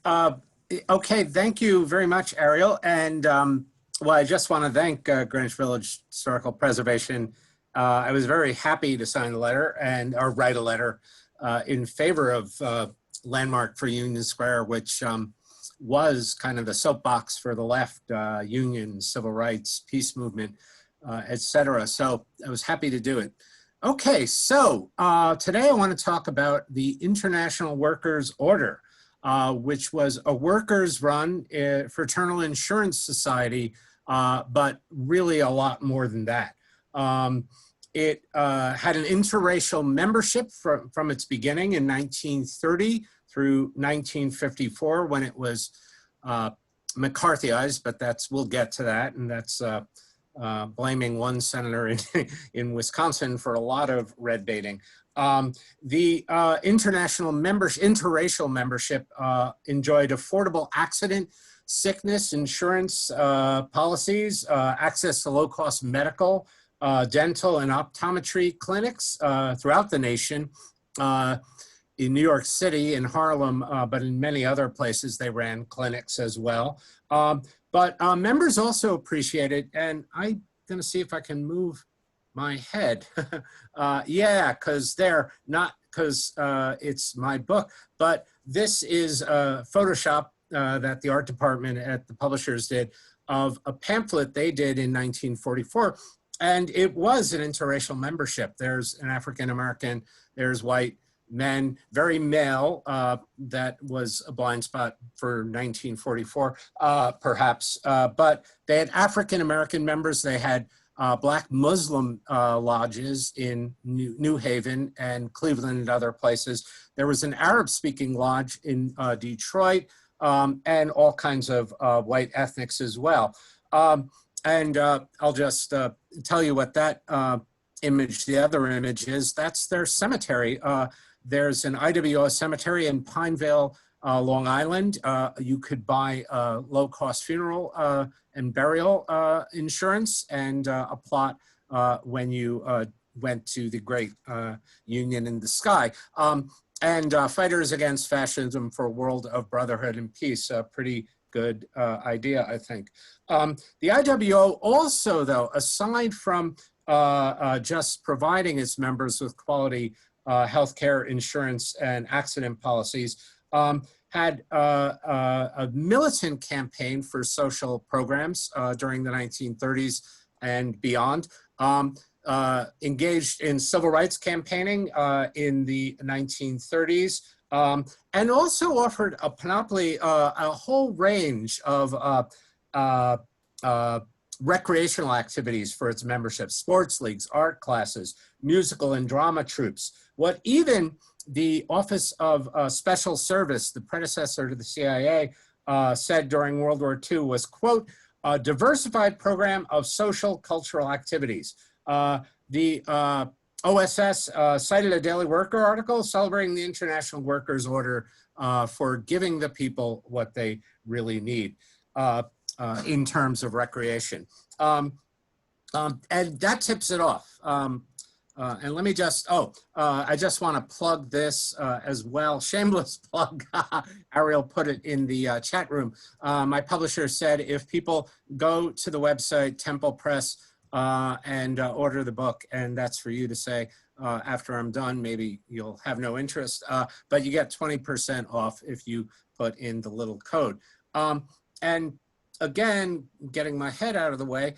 Uh, okay, thank you very much, Ariel. And well, I just want to thank Greenwich Village Historical Preservation. I was very happy to sign the letter or write a letter in favor of Landmark for Union Square, which was kind of the soapbox for the left, union, civil rights, peace movement, etc. So I was happy to do it. Okay, so today I want to talk about the International Workers Order, which was a workers-run fraternal insurance society, but really a lot more than that. It had an interracial membership from its beginning in 1930 through 1954 when it was McCarthyized, but we'll get to that, and that's blaming one senator in Wisconsin for a lot of red baiting. The interracial membership enjoyed affordable accident, sickness, insurance policies, access to low-cost medical, dental, and optometry clinics throughout the nation. In New York City, in Harlem, but in many other places, they ran clinics as well. But members also appreciated, and I'm going to see if I can move my head. Yeah, because it's my book, but this is a Photoshop that the art department at the publishers did of a pamphlet they did in 1944. And it was an interracial membership. There's an African-American, there's white men, very male. That was a blind spot for 1944, perhaps. But they had African-American members. They had Black Muslim lodges in New Haven and Cleveland and other places. There was an Arab-speaking lodge in Detroit, and all kinds of white ethnics as well. And I'll just tell you what that image, the other image is. That's their cemetery. There's an IWO cemetery in Pineville, Long Island. You could buy low-cost funeral and burial insurance and a plot when you went to the great Union in the Sky. And Fighters Against Fascism for a World of Brotherhood and Peace, a pretty good idea, I think. The IWO also, though, aside from just providing its members with quality healthcare, insurance, and accident policies, had a militant campaign for social programs during the 1930s and beyond, engaged in civil rights campaigning in the 1930s, and also offered a panoply, a whole range of recreational activities for its membership: sports leagues, art classes, musical and drama troupes. What even the Office of Special Service, the predecessor to the CIA, said during World War II was, quote, a diversified program of social cultural activities. The OSS cited a Daily Worker article celebrating the International Workers Order for giving the people what they really need in terms of recreation. And that tips it off. And let me just, I just want to plug this as well. Shameless plug. Ariel put it in the chat room. My publisher said if people go to the website, Temple Press, and order the book, and that's for you to say after I'm done, maybe you'll have no interest, but you get 20% off if you put in the little code. And again, getting my head out of the way,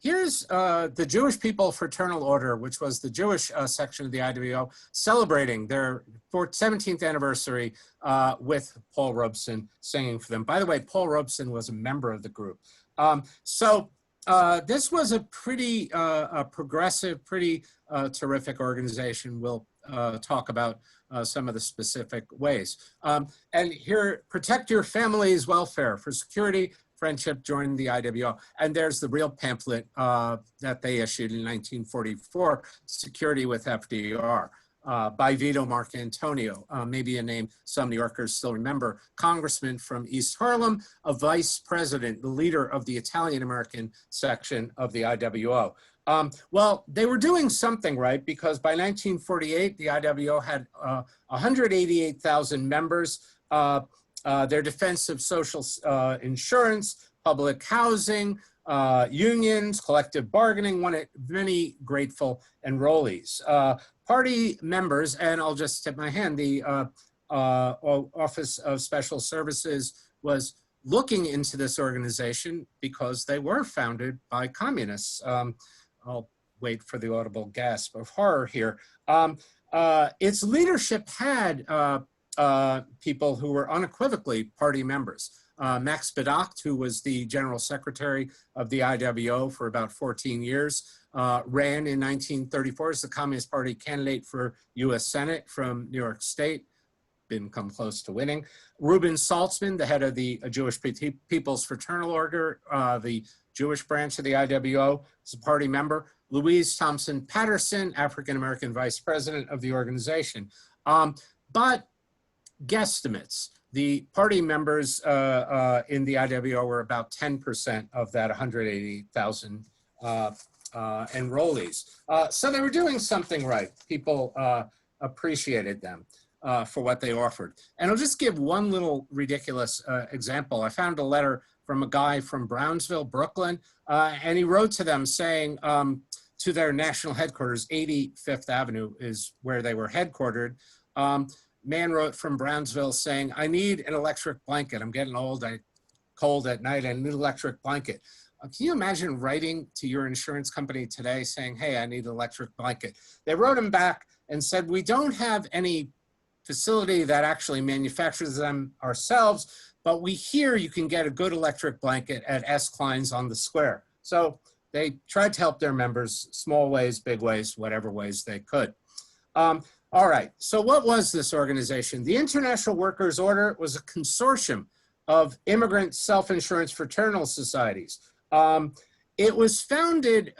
here's the Jewish People Fraternal Order, which was the Jewish section of the IWO, celebrating their 17th anniversary with Paul Robeson singing for them. By the way, Paul Robeson was a member of the group. This was a pretty progressive, pretty terrific organization. We'll talk about some of the specific ways. And here, protect your family's welfare. For security, friendship, join the IWO. And there's the real pamphlet that they issued in 1944, Security with FDR, by Vito Marcantonio, maybe a name some New Yorkers still remember, congressman from East Harlem, a vice president, the leader of the Italian-American section of the IWO. Well, they were doing something right, because by 1948, the IWO had 188,000 members. their defense of social insurance, public housing, unions, collective bargaining, won it many grateful enrollees. Party members, and I'll just tip my hand, the Office of Special Services was looking into this organization because they were founded by communists. I'll wait for the audible gasp of horror here. Its leadership had people who were unequivocally party members. Max Bedacht, who was the general secretary of the IWO for about 14 years, ran in 1934 as the Communist Party candidate for US Senate from New York State, been come close to winning. Reuben Saltzman, the head of the Jewish People's Fraternal Order, the Jewish branch of the IWO, is a party member. Louise Thompson Patterson, African-American vice president of the organization. But guesstimates, the party members in the IWO were about 10% of that 180,000 enrollees. So they were doing something right. People appreciated them for what they offered. And I'll just give one little ridiculous example. I found a letter from a guy from Brownsville, Brooklyn, and he wrote to them saying, to their national headquarters, 85th Avenue is where they were headquartered. Man wrote from Brownsville saying, I need an electric blanket. I'm getting old, I'm cold at night, I need an electric blanket. Can you imagine writing to your insurance company today saying, hey, I need an electric blanket? They wrote him back and said, we don't have any facility that actually manufactures them ourselves, but we hear you can get a good electric blanket at S. Klein's on the square. So they tried to help their members, small ways, big ways, whatever ways they could. All right, so what was this organization? The International Workers' Order was a consortium of immigrant self-insurance fraternal societies. It was founded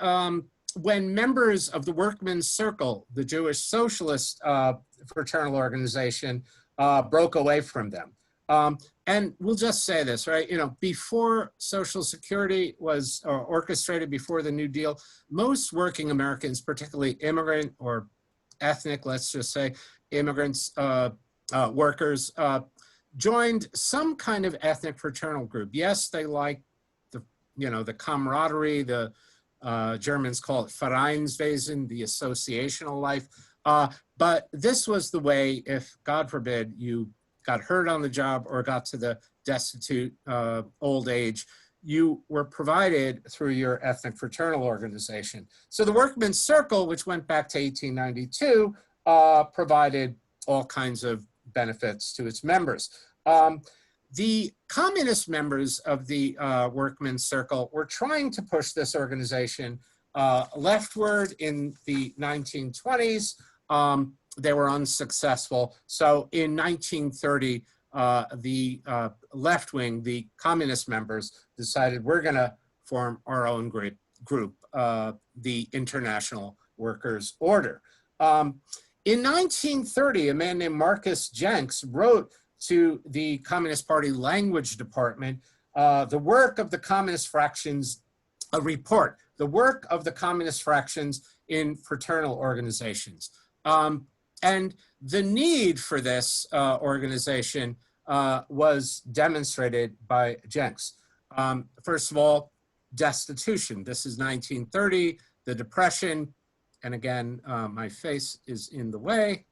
when members of the Workmen's Circle, the Jewish socialist fraternal organization, broke away from them. And we'll just say this, right? You know, before Social Security was orchestrated, before the New Deal, most working Americans, particularly immigrant or ethnic, let's just say, immigrants, workers, joined some kind of ethnic fraternal group. Yes, they liked the, you know, the camaraderie, the Germans call it Vereinswesen, the associational life. But this was the way, if God forbid you got hurt on the job or got to the destitute old age, you were provided through your ethnic fraternal organization. So the Workmen's Circle, which went back to 1892, provided all kinds of benefits to its members. The communist members of the Workmen's Circle were trying to push this organization leftward in the 1920s. They were unsuccessful. So in 1930, the left wing, the communist members, decided we're going to form our own group, the International Workers' Order. In 1930, a man named Marcus Jenks wrote to the Communist Party Language Department the work of the communist fractions, a report, the work of the communist fractions in fraternal organizations. And the need for this organization was demonstrated by Jenks. First of all, destitution. This is 1930, the Depression. And again, my face is in the way.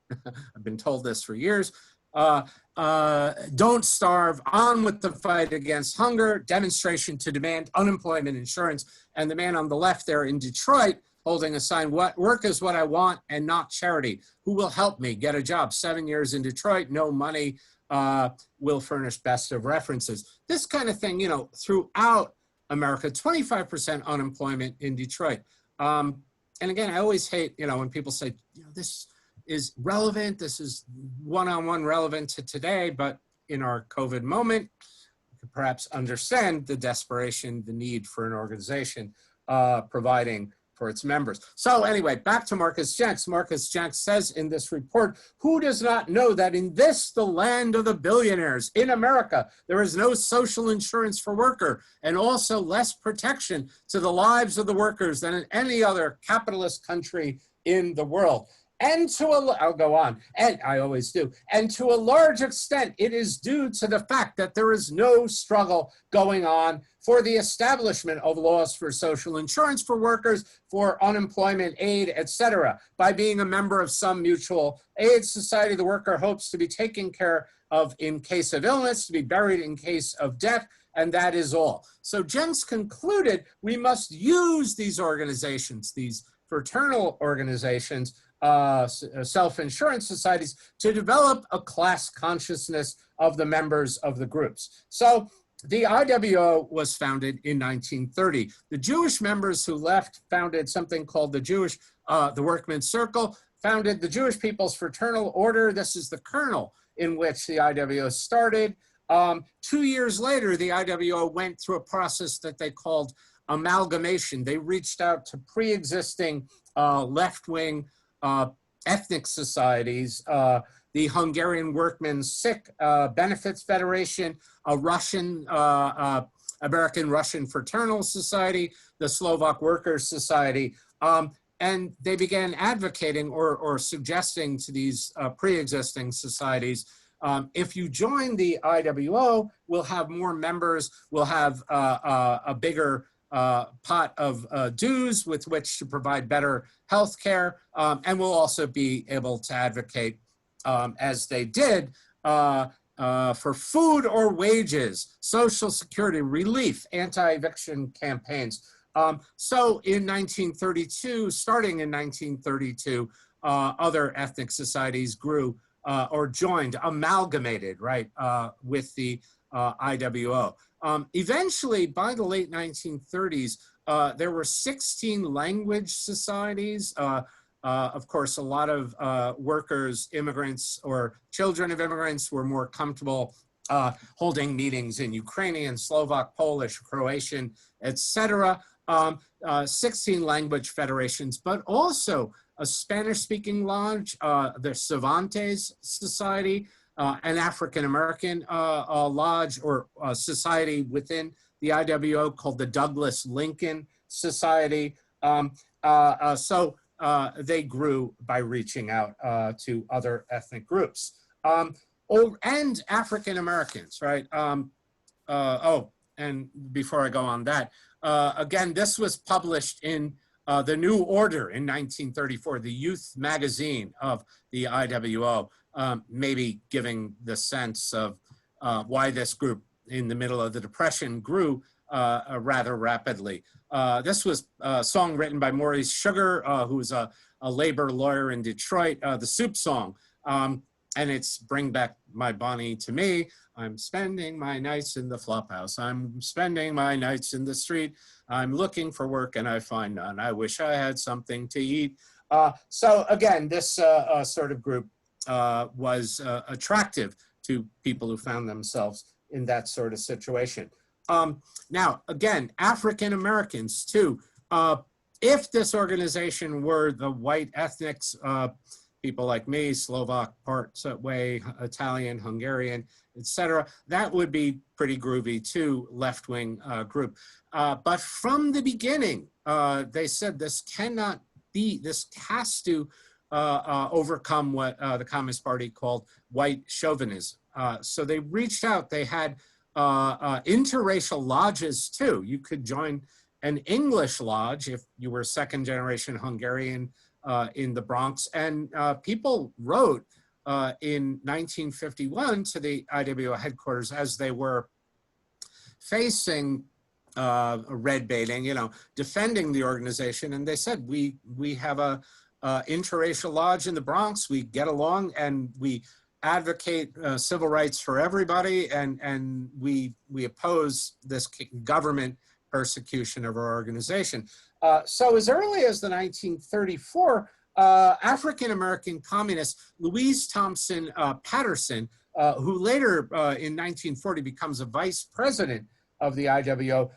I've been told this for years. Don't starve, on with the fight against hunger, demonstration to demand unemployment insurance. And the man on the left there in Detroit holding a sign, work is what I want and not charity. Who will help me get a job? 7 years in Detroit, no money, will furnish best of references. This kind of thing, you know, throughout America, 25% unemployment in Detroit. And again, I always hate, you know, when people say, you know, this is relevant, this is one-on-one relevant to today, but in our COVID moment, you could perhaps understand the desperation, the need for an organization providing for its members. So anyway, back to Marcus Jenks. Marcus Jenks says in this report, who does not know that in this, the land of the billionaires, in America, there is no social insurance for worker and also less protection to the lives of the workers than in any other capitalist country in the world. And I'll go on, and I always do, and to a large extent, it is due to the fact that there is no struggle going on for the establishment of laws for social insurance for workers, for unemployment aid, etc. By being a member of some mutual aid society, the worker hopes to be taken care of in case of illness, to be buried in case of death, and that is all. So Jens concluded we must use these organizations, these fraternal organizations, self-insurance societies, to develop a class consciousness of the members of the groups. So the IWO was founded in 1930. The Jewish members who left founded something called the Workmen's Circle, founded the Jewish People's Fraternal Order. This is the kernel in which the IWO started. 2 years later, the IWO went through a process that they called amalgamation. They reached out to pre-existing left-wing ethnic societies, the Hungarian Workmen's Sick Benefits Federation, a Russian, American-Russian Fraternal Society, the Slovak Workers' Society, and they began advocating or suggesting to these pre-existing societies, if you join the IWO, we'll have more members, we'll have a bigger pot of dues with which to provide better health care, and we'll also be able to advocate, as they did, for food or wages, social security, relief, anti-eviction campaigns. So in 1932, starting in 1932, other ethnic societies grew or joined, amalgamated, right, with the IWO. Eventually, by the late 1930s, there were 16 language societies. Of course, a lot of workers, immigrants, or children of immigrants were more comfortable holding meetings in Ukrainian, Slovak, Polish, Croatian, etc. 16 language federations, but also a Spanish-speaking lodge, the Cervantes Society, an African-American lodge or society within the IWO called the Douglas Lincoln Society. So they grew by reaching out to other ethnic groups. And African-Americans, right? And before I go on that, again, this was published in the New Order in 1934, the youth magazine of the IWO, maybe giving the sense of why this group in the middle of the Depression grew rather rapidly. This was a song written by Maurice Sugar, who's a labor lawyer in Detroit, the Soup Song. And it's Bring Back My Bonnie to Me. I'm spending my nights in the flop house. I'm spending my nights in the street. I'm looking for work and I find none. I wish I had something to eat. So again, this sort of group was attractive to people who found themselves in that sort of situation. Now, again, African Americans too. If this organization were the white ethnics, people like me, Slovak, part way, Italian, Hungarian, etc., that would be pretty groovy too, left-wing group. But from the beginning, they said this cannot be, this has to overcome what the Communist Party called white chauvinism. So they reached out, they had interracial lodges too. You could join an English lodge if you were second generation Hungarian in the Bronx. And people wrote in 1951 to the IWO headquarters as they were facing red baiting, you know, defending the organization. And they said, we have a interracial lodge in the Bronx. We get along and we advocate civil rights for everybody. And we oppose this government persecution of our organization. So as early as the 1934, African-American communist Louise Thompson Patterson, who later in 1940 becomes a vice president of the IWO,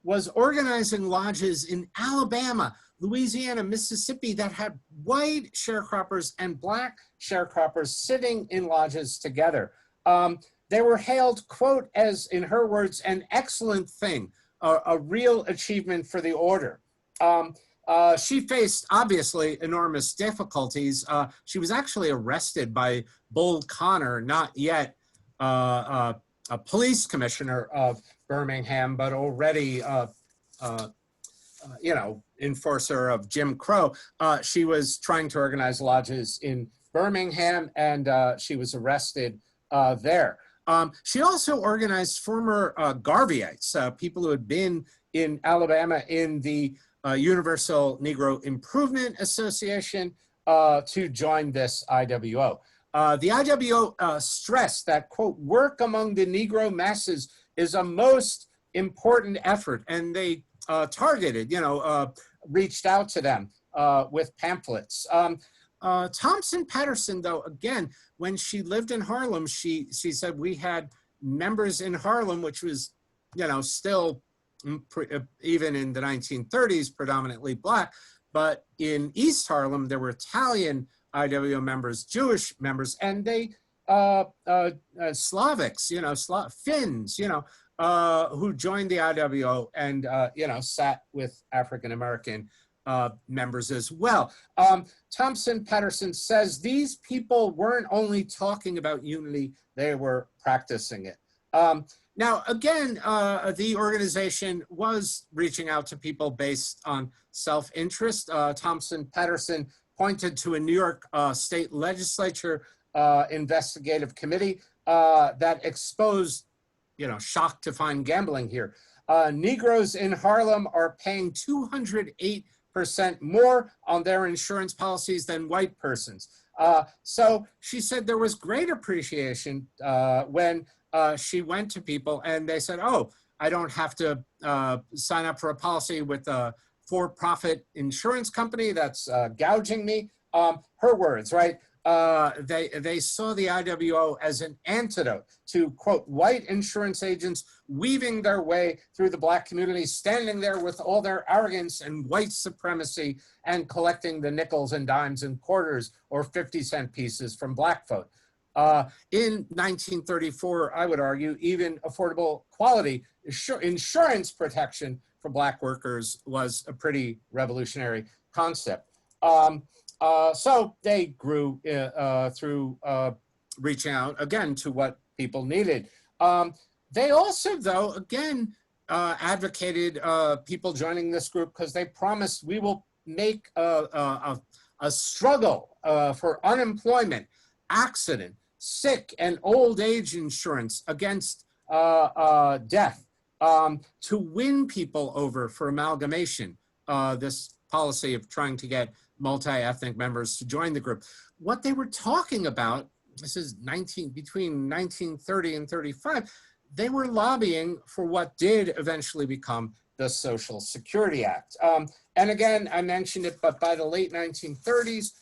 was organizing lodges in Alabama, Louisiana, Mississippi that had white sharecroppers and black sharecroppers sitting in lodges together. They were hailed, quote, as in her words, an excellent thing, a real achievement for the order. She faced, obviously, enormous difficulties. She was actually arrested by Bull Connor, not yet a police commissioner of Birmingham, but already, you know, enforcer of Jim Crow. She was trying to organize lodges in Birmingham, and she was arrested there. She also organized former Garveyites, people who had been in Alabama in the Universal Negro Improvement Association, to join this IWO. The IWO stressed that, quote, work among the Negro masses is a most important effort, and they targeted, you know, reached out to them with pamphlets. Thompson Patterson, though, again, when she lived in Harlem, she said we had members in Harlem, which was, you know, still even in the 1930s, predominantly Black, but in East Harlem, there were Italian IWO members, Jewish members, and they, Slavics, you know, Finns, you know, who joined the IWO and, you know, sat with African-American members as well. Thompson Patterson says these people weren't only talking about unity, they were practicing it. Now, again, the organization was reaching out to people based on self-interest. Thompson Patterson pointed to a New York state legislature investigative committee that exposed, you know, shock to find gambling here. Negroes in Harlem are paying 208% more on their insurance policies than white persons. So she said there was great appreciation when she went to people and they said, oh, I don't have to sign up for a policy with a for-profit insurance company that's gouging me. Her words, right? They saw the IWO as an antidote to, quote, white insurance agents weaving their way through the Black community, standing there with all their arrogance and white supremacy and collecting the nickels and dimes and quarters or 50-cent pieces from Black folk. In 1934, I would argue, even affordable quality insurance protection for Black workers was a pretty revolutionary concept. So they grew through reaching out, again, to what people needed. They also, though, again, advocated people joining this group because they promised we will make a struggle for unemployment, accident, sick, and old age insurance against death to win people over for amalgamation, this policy of trying to get multi-ethnic members to join the group. What they were talking about, this is between 1930 and 35, they were lobbying for what did eventually become the Social Security Act. And again, I mentioned it, but by the late 1930s,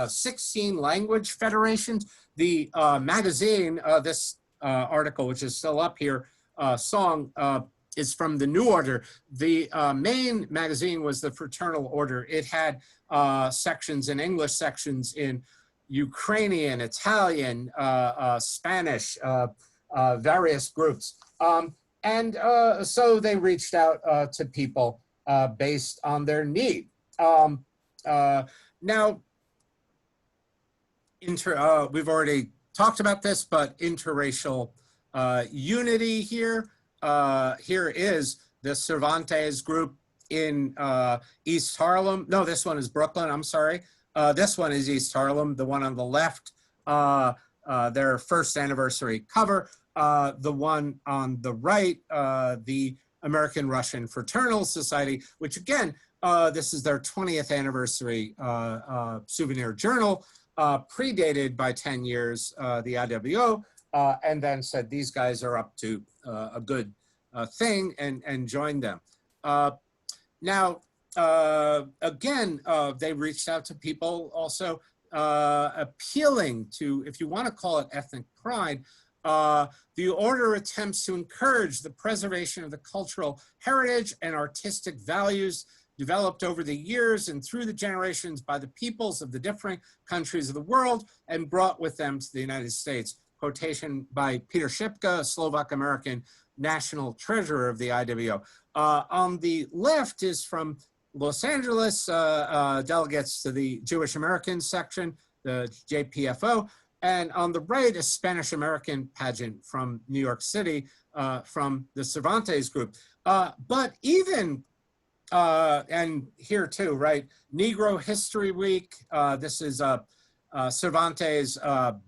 16 language federations, the magazine, this article, which is still up here, song, is from the New Order. The main magazine was the Fraternal Order. It had sections in English, sections in Ukrainian, Italian, Spanish, various groups. So they reached out to people based on their need. Now, we've already talked about this, but interracial unity here. Here is the Cervantes group in East Harlem. No, this one is Brooklyn, I'm sorry. This one is East Harlem, the one on the left, their first anniversary cover. The one on the right, the American Russian Fraternal Society, which again, this is their 20th anniversary souvenir journal, predated by 10 years, the IWO, and then said these guys are up to a good thing and joined them. Now, again, they reached out to people also appealing to, if you want to call it ethnic pride, the order attempts to encourage the preservation of the cultural heritage and artistic values developed over the years and through the generations by the peoples of the different countries of the world and brought with them to the United States. Quotation by Peter Shipka, Slovak-American national treasurer of the IWO. On the left is from Los Angeles delegates to the Jewish American section, the JPFO, and on the right, a Spanish American pageant from New York City from the Cervantes group. But even, and here too, right, Negro History Week, this is a Cervantes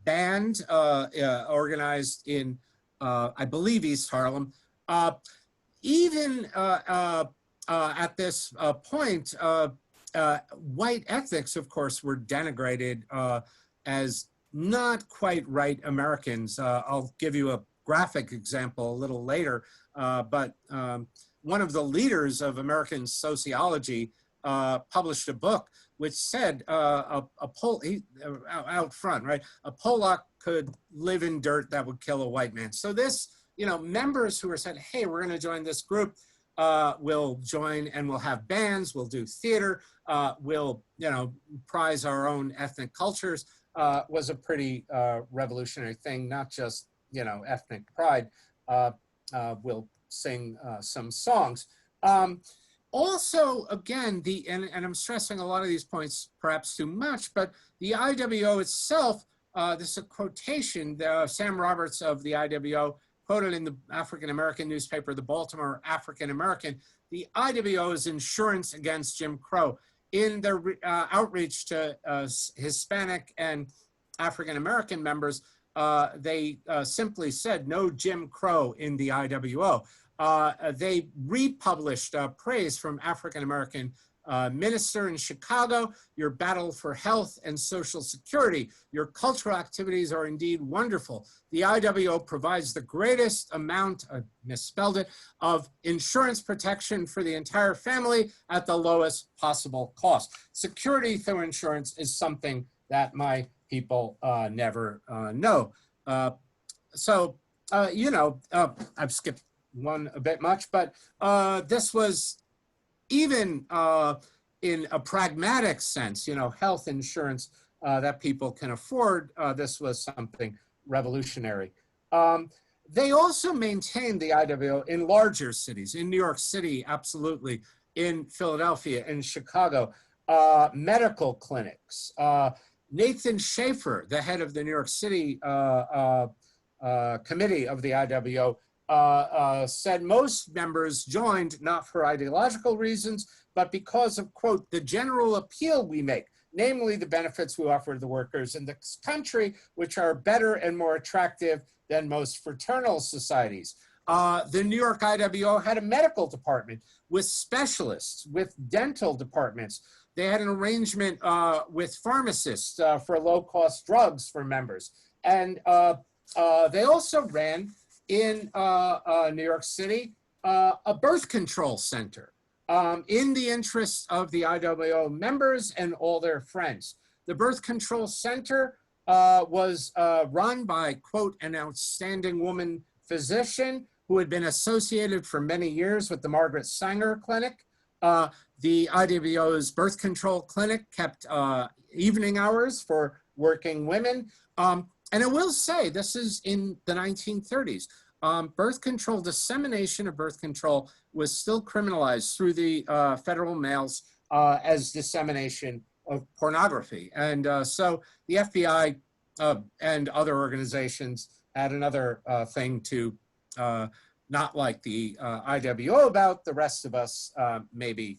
band organized in, I believe, East Harlem. Even at this point, white ethnics, of course, were denigrated as not quite right Americans. I'll give you a graphic example a little later, but one of the leaders of American sociology published a book which said out front, right, a Polak could live in dirt that would kill a white man. So this, you know, members who are said, hey, we're going to join this group, will join and we'll have bands, we'll do theater, we'll, you know, prize our own ethnic cultures, was a pretty revolutionary thing, not just, you know, ethnic pride. We'll sing some songs. Also, again, and I'm stressing a lot of these points perhaps too much, but the IWO itself, this is a quotation, Sam Roberts of the IWO quoted in the African-American newspaper, the Baltimore African-American, the IWO is insurance against Jim Crow. In their outreach to Hispanic and African-American members, they simply said no Jim Crow in the IWO. They republished praise from African-American minister in Chicago, your battle for health and social security, your cultural activities are indeed wonderful. The IWO provides the greatest amount, misspelled it, of insurance protection for the entire family at the lowest possible cost. Security through insurance is something that my people never know. You know, I've skipped one a bit much, but this was even in a pragmatic sense, you know, health insurance that people can afford, this was something revolutionary. They also maintained the IWO in larger cities, in New York City, absolutely, in Philadelphia, in Chicago, medical clinics. Nathan Schaefer, the head of the New York City committee of the IWO, said most members joined not for ideological reasons, but because of, quote, the general appeal we make, namely the benefits we offer to the workers in this country, which are better and more attractive than most fraternal societies. The New York IWO had a medical department with specialists, with dental departments. They had an arrangement with pharmacists for low-cost drugs for members. And they also ran in New York City, a birth control center in the interests of the IWO members and all their friends. The birth control center was run by, quote, an outstanding woman physician who had been associated for many years with the Margaret Sanger Clinic. The IWO's birth control clinic kept evening hours for working women. And I will say, this is in the 1930s. Birth control, dissemination of birth control was still criminalized through the federal mails as dissemination of pornography. And so the FBI and other organizations had another thing to not like the IWO about. The rest of us maybe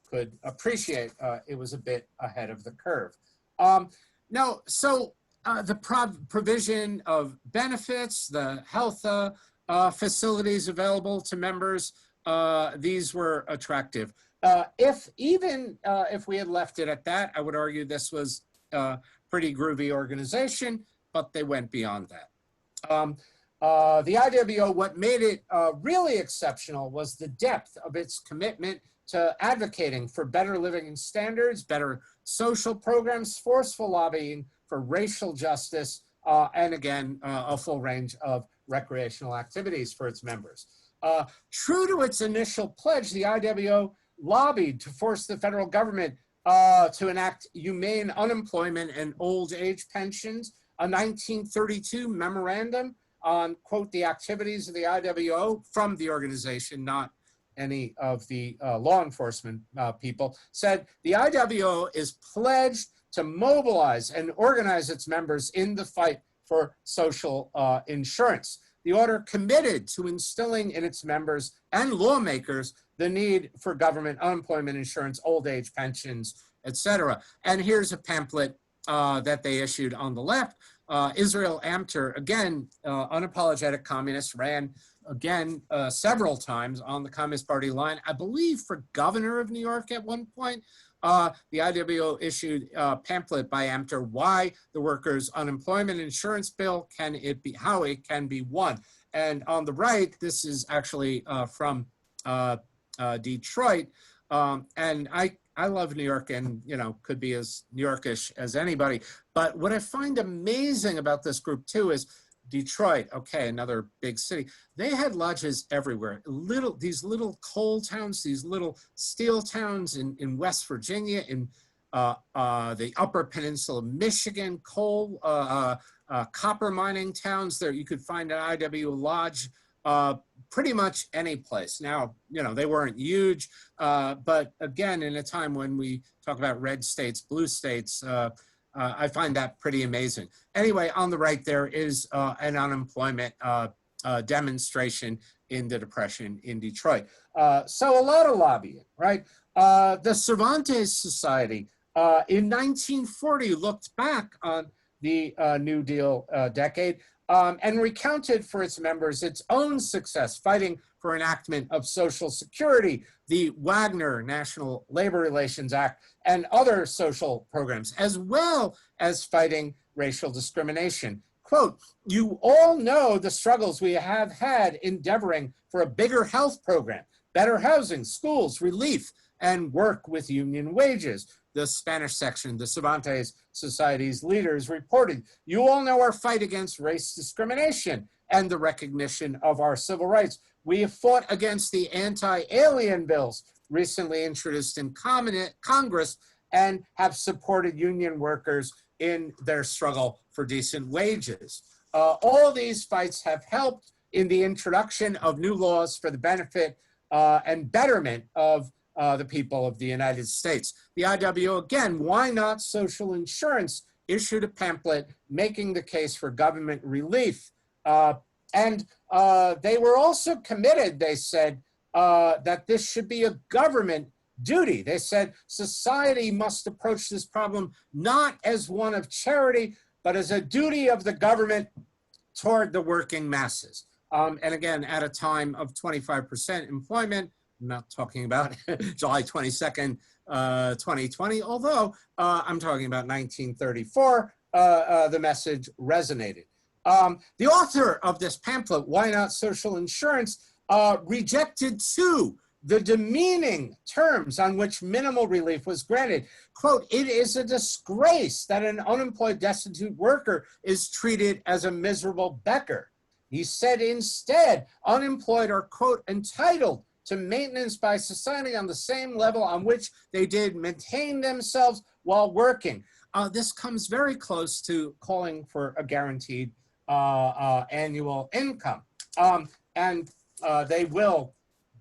could appreciate it was a bit ahead of the curve. Now, so the provision of benefits, the health facilities available to members, these were attractive. If we had left it at that, I would argue this was a pretty groovy organization, but they went beyond that. The IWO, what made it really exceptional was the depth of its commitment to advocating for better living standards, better social programs, forceful lobbying for racial justice, and again, a full range of recreational activities for its members. True to its initial pledge, the IWO lobbied to force the federal government to enact humane unemployment and old age pensions, a 1932 memorandum on, quote, the activities of the IWO from the organization, not any of the law enforcement people, said the IWO is pledged to mobilize and organize its members in the fight for social insurance. The order committed to instilling in its members and lawmakers the need for government unemployment insurance, old age pensions, etc. And here's a pamphlet that they issued on the left. Israel Amter, again, unapologetic communist, ran again several times on the Communist Party line, I believe for governor of New York at one point. The IWO issued a pamphlet by Amter, Why the Workers' Unemployment Insurance Bill Can It Be, How It Can Be Won. And on the right, this is actually from Detroit. And I love New York and, you know, could be as New Yorkish as anybody. But what I find amazing about this group too is Detroit, okay, another big city. They had lodges everywhere. These little coal towns, these little steel towns in West Virginia, in the Upper Peninsula of Michigan, coal, copper mining towns. There you could find an IW lodge pretty much any place. Now, you know, they weren't huge, but again, in a time when we talk about red states, blue states, I find that pretty amazing. Anyway, on the right there is an unemployment demonstration in the Depression in Detroit. So a lot of lobbying, right? The Cervantes Society in 1940 looked back on the New Deal decade and recounted for its members its own success fighting for enactment of Social Security, the Wagner National Labor Relations Act, and other social programs, as well as fighting racial discrimination. Quote, you all know the struggles we have had endeavoring for a bigger health program, better housing, schools, relief, and work with union wages. The Spanish section, the Cervantes Society's leaders reported, you all know our fight against race discrimination and the recognition of our civil rights. We have fought against the anti-alien bills recently introduced in Congress and have supported union workers in their struggle for decent wages. All these fights have helped in the introduction of new laws for the benefit and betterment of the people of the United States. The IWO, again, why not social insurance, issued a pamphlet making the case for government relief. And they were also committed, they said, that this should be a government duty. They said society must approach this problem not as one of charity, but as a duty of the government toward the working masses. And again, at a time of 25% employment, I'm not talking about July 22nd, 2020, although I'm talking about 1934, the message resonated. The author of this pamphlet, Why Not Social Insurance, rejected too the demeaning terms on which minimal relief was granted. Quote, it is a disgrace that an unemployed, destitute worker is treated as a miserable beggar. He said instead, unemployed are, quote, entitled to maintenance by society on the same level on which they did maintain themselves while working. This comes very close to calling for a guaranteed annual income. And they will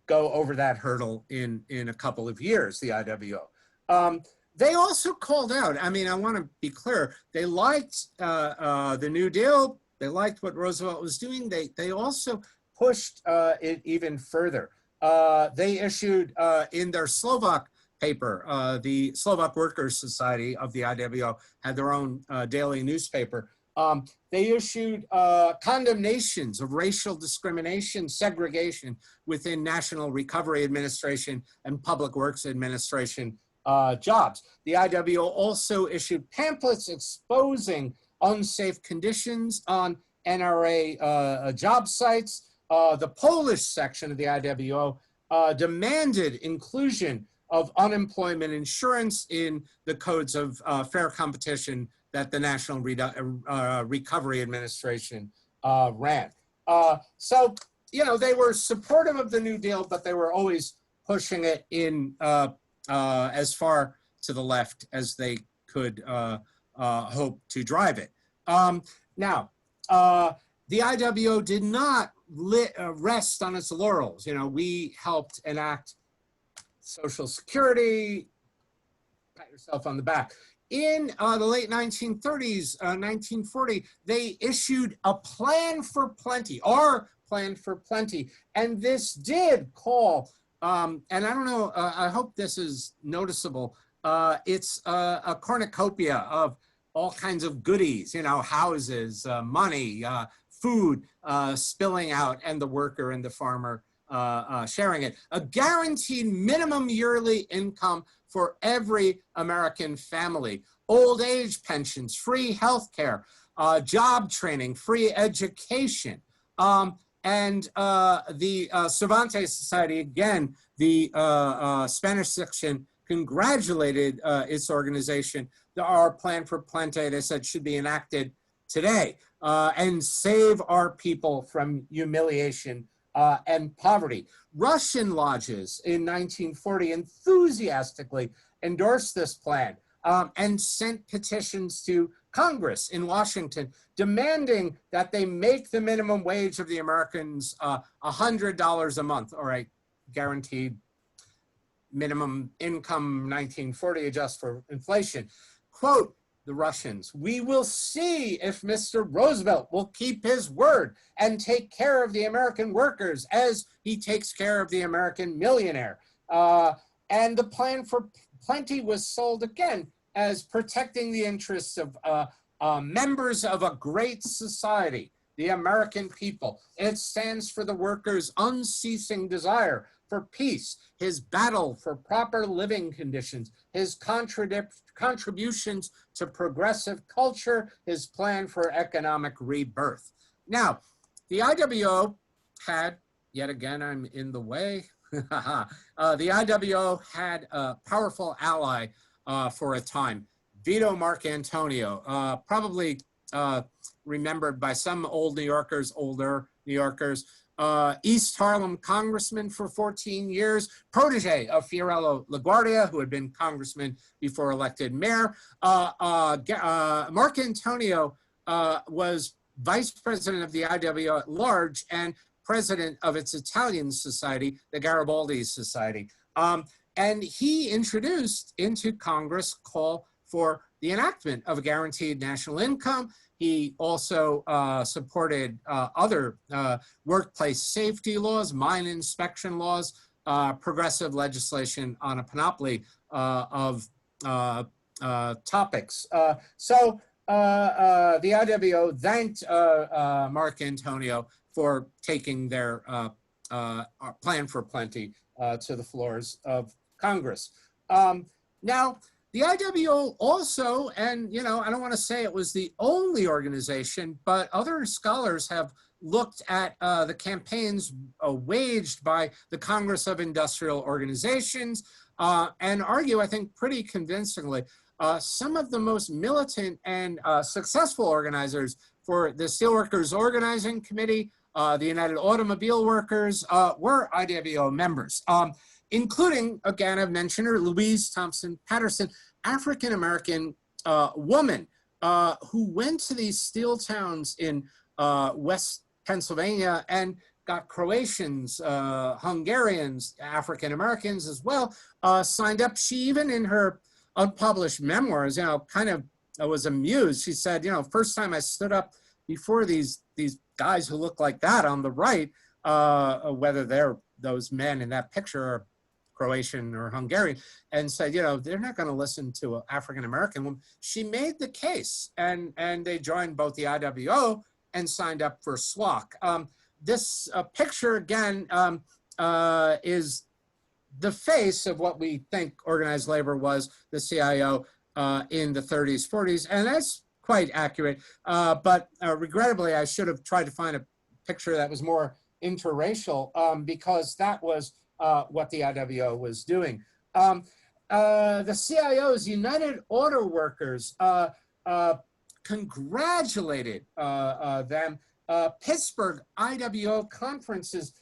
go over that hurdle in a couple of years, the IWO. They also called out, I mean, I want to be clear, they liked the New Deal, they liked what Roosevelt was doing, they also pushed it even further. They issued in their Slovak paper, the Slovak Workers' Society of the IWO had their own daily newspaper. They issued condemnations of racial discrimination, segregation within National Recovery Administration and Public Works Administration jobs. The IWO also issued pamphlets exposing unsafe conditions on NRA job sites. The Polish section of the IWO demanded inclusion of unemployment insurance in the codes of fair competition that the National Recovery Administration ran. So, you know, they were supportive of the New Deal, but they were always pushing it in as far to the left as they could hope to drive it. Now, the IWO did not rest on its laurels. You know, we helped enact Social Security, pat yourself on the back. In the late 1930s, 1940, they issued a plan for plenty, our plan for plenty. And this did call, and I don't know, I hope this is noticeable. It's a cornucopia of all kinds of goodies, you know, houses, money, food spilling out, and the worker and the farmer sharing it. A guaranteed minimum yearly income for every American family, old age pensions, free health care, job training, free education. And the Cervantes Society, again, the Spanish section congratulated its organization. Our plan for plenty, they said, should be enacted today and save our people from humiliation and poverty. Russian lodges in 1940 enthusiastically endorsed this plan and sent petitions to Congress in Washington demanding that they make the minimum wage of the Americans $100 a month, or a guaranteed minimum income 1940 adjust for inflation. Quote, the Russians, "We will see if Mr. Roosevelt will keep his word and take care of the American workers as he takes care of the American millionaire." And the plan for plenty was sold again as protecting the interests of members of a great society, the American people. It stands for the workers' unceasing desire for peace, his battle for proper living conditions, his contributions to progressive culture, his plan for economic rebirth. Now, the IWO had, yet again, I'm in the way, the IWO had a powerful ally for a time, Vito Marcantonio, probably remembered by some old New Yorkers, older New Yorkers, East Harlem congressman for 14 years, protege of Fiorello LaGuardia, who had been congressman before elected mayor. Marcantonio was vice president of the IWO at large and president of its Italian society, the Garibaldi Society. And he introduced into Congress call for the enactment of a guaranteed national income. He also supported other workplace safety laws, mine inspection laws, progressive legislation on a panoply of topics. So the IWO thanked Marcantonio for taking their plan for plenty to the floors of Congress. Now, the IWO also, and you know, I don't want to say it was the only organization, but other scholars have looked at the campaigns waged by the Congress of Industrial Organizations and argue, I think pretty convincingly, some of the most militant and successful organizers for the Steelworkers Organizing Committee, the United Automobile Workers, were IWO members. Including, again, I've mentioned her, Louise Thompson Patterson, African-American woman who went to these steel towns in West Pennsylvania and got Croatians, Hungarians, African-Americans as well, signed up. She even in her unpublished memoirs, you know, kind of was amused. She said, you know, first time I stood up before these guys who look like that on the right, whether they're those men in that picture are Croatian or Hungarian, and said, you know, they're not going to listen to an African-American woman. She made the case, and they joined both the IWO and signed up for SWOC. This picture, again, is the face of what we think organized labor was, the CIO, in the 30s, 40s, and that's quite accurate. But regrettably, I should have tried to find a picture that was more interracial because that was what the IWO was doing. The CIO's United Auto Workers congratulated them. Pittsburgh IWO conferences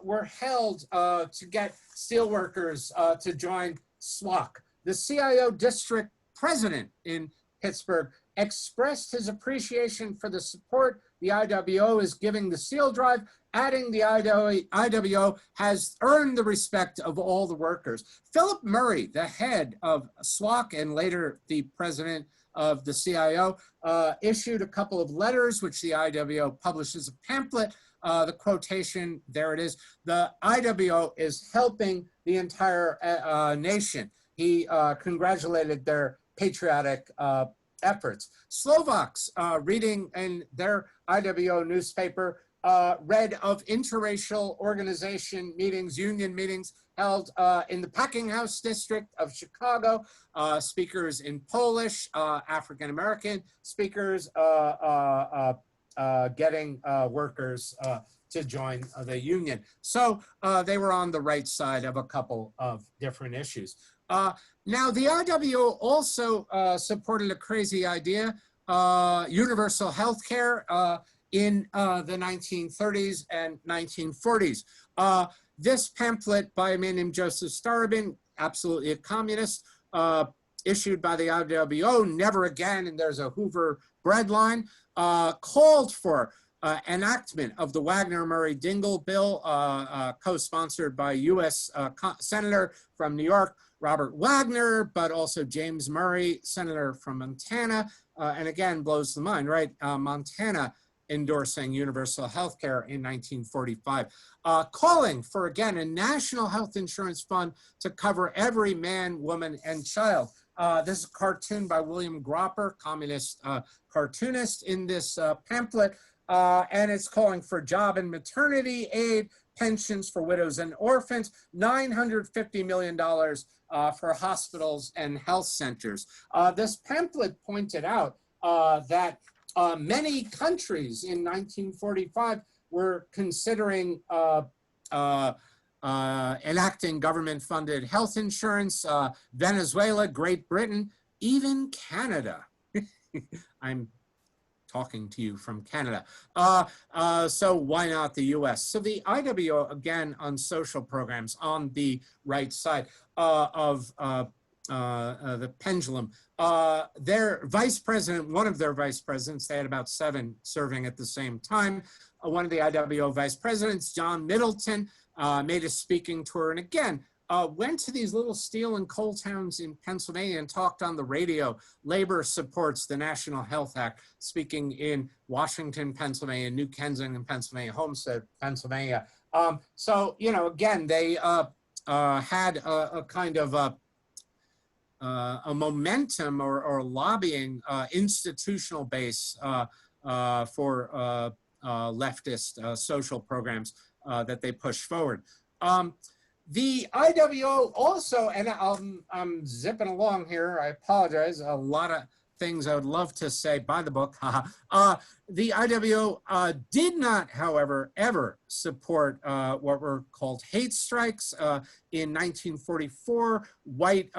were held to get steelworkers to join SWOC. The CIO district president in Pittsburgh expressed his appreciation for the support the IWO is giving the seal drive, adding the IWO has earned the respect of all the workers. Philip Murray, the head of SWOC and later the president of the CIO, issued a couple of letters, which the IWO publishes a pamphlet. The quotation, there it is, the IWO is helping the entire nation. He congratulated their patriotic efforts. Slovaks, reading in their IWO newspaper, read of interracial organization meetings, union meetings held in the Packing House district of Chicago, speakers in Polish, African-American speakers getting workers to join the union. So they were on the right side of a couple of different issues. Now, the IWO also supported a crazy idea, universal health care in the 1930s and 1940s. This pamphlet by a man named Joseph Starobin, absolutely a communist, issued by the IWO, Never Again, and there's a Hoover breadline, called for enactment of the Wagner-Murray-Dingell bill, co-sponsored by U.S. Senator from New York, Robert Wagner, but also James Murray, Senator from Montana, and again, blows the mind, right? Montana endorsing universal health care in 1945, calling for, again, a national health insurance fund to cover every man, woman, and child. This is a cartoon by William Gropper, communist cartoonist in this pamphlet, and it's calling for job and maternity aid, pensions for widows and orphans, $950 million for hospitals and health centers. This pamphlet pointed out that many countries in 1945 were considering enacting government-funded health insurance, Venezuela, Great Britain, even Canada. I'm talking to you from Canada. So why not the US? So the IWO, again, on social programs on the right side of the pendulum. Their vice president, one of their vice presidents, they had about 7 serving at the same time. One of the IWO vice presidents, John Middleton, made a speaking tour, and again, went to these little steel and coal towns in Pennsylvania and talked on the radio. Labor supports the National Health Act, speaking in Washington, Pennsylvania, New Kensington, Pennsylvania, Homestead, Pennsylvania. So, you know, again, they had a kind of a momentum or lobbying institutional base for leftist social programs that they push forward. The IWO also, and I'm zipping along here, I apologize, a lot of things I would love to say by the book, the IWO did not, however, ever support what were called hate strikes. In 1944, white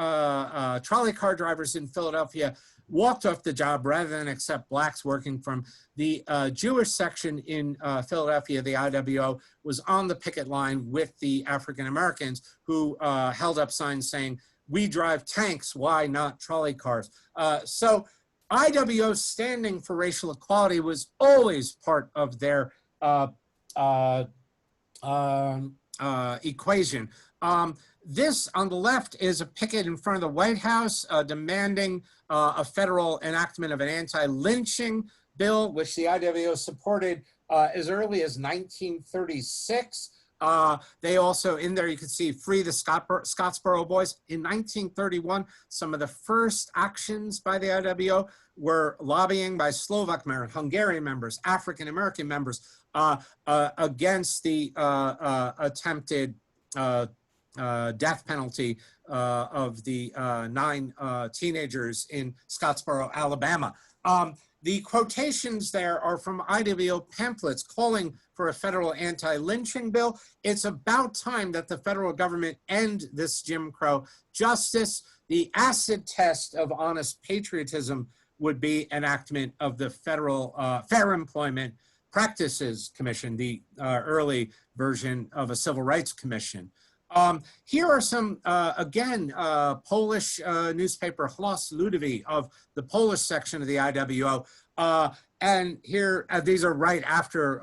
trolley car drivers in Philadelphia walked off the job rather than accept blacks working from the Jewish section in Philadelphia. The IWO was on the picket line with the African Americans who held up signs saying, "We drive tanks, why not trolley cars?" So IWO standing for racial equality was always part of their equation. This on the left is a picket in front of the White House demanding a federal enactment of an anti-lynching bill, which the IWO supported as early as 1936. They also, in there you can see Free the Scottsboro Boys. In 1931, some of the first actions by the IWO were lobbying by Slovak members, Hungarian members, African American members against the attempted death penalty of the 9 teenagers in Scottsboro, Alabama. The quotations there are from IWO pamphlets calling for a federal anti-lynching bill. It's about time that the federal government end this Jim Crow justice. The acid test of honest patriotism would be enactment of the federal Fair Employment Practices Commission, the early version of a civil rights commission. Here are some, again, Polish newspaper Hlos Ludowy of the Polish section of the IWO And here, these are right after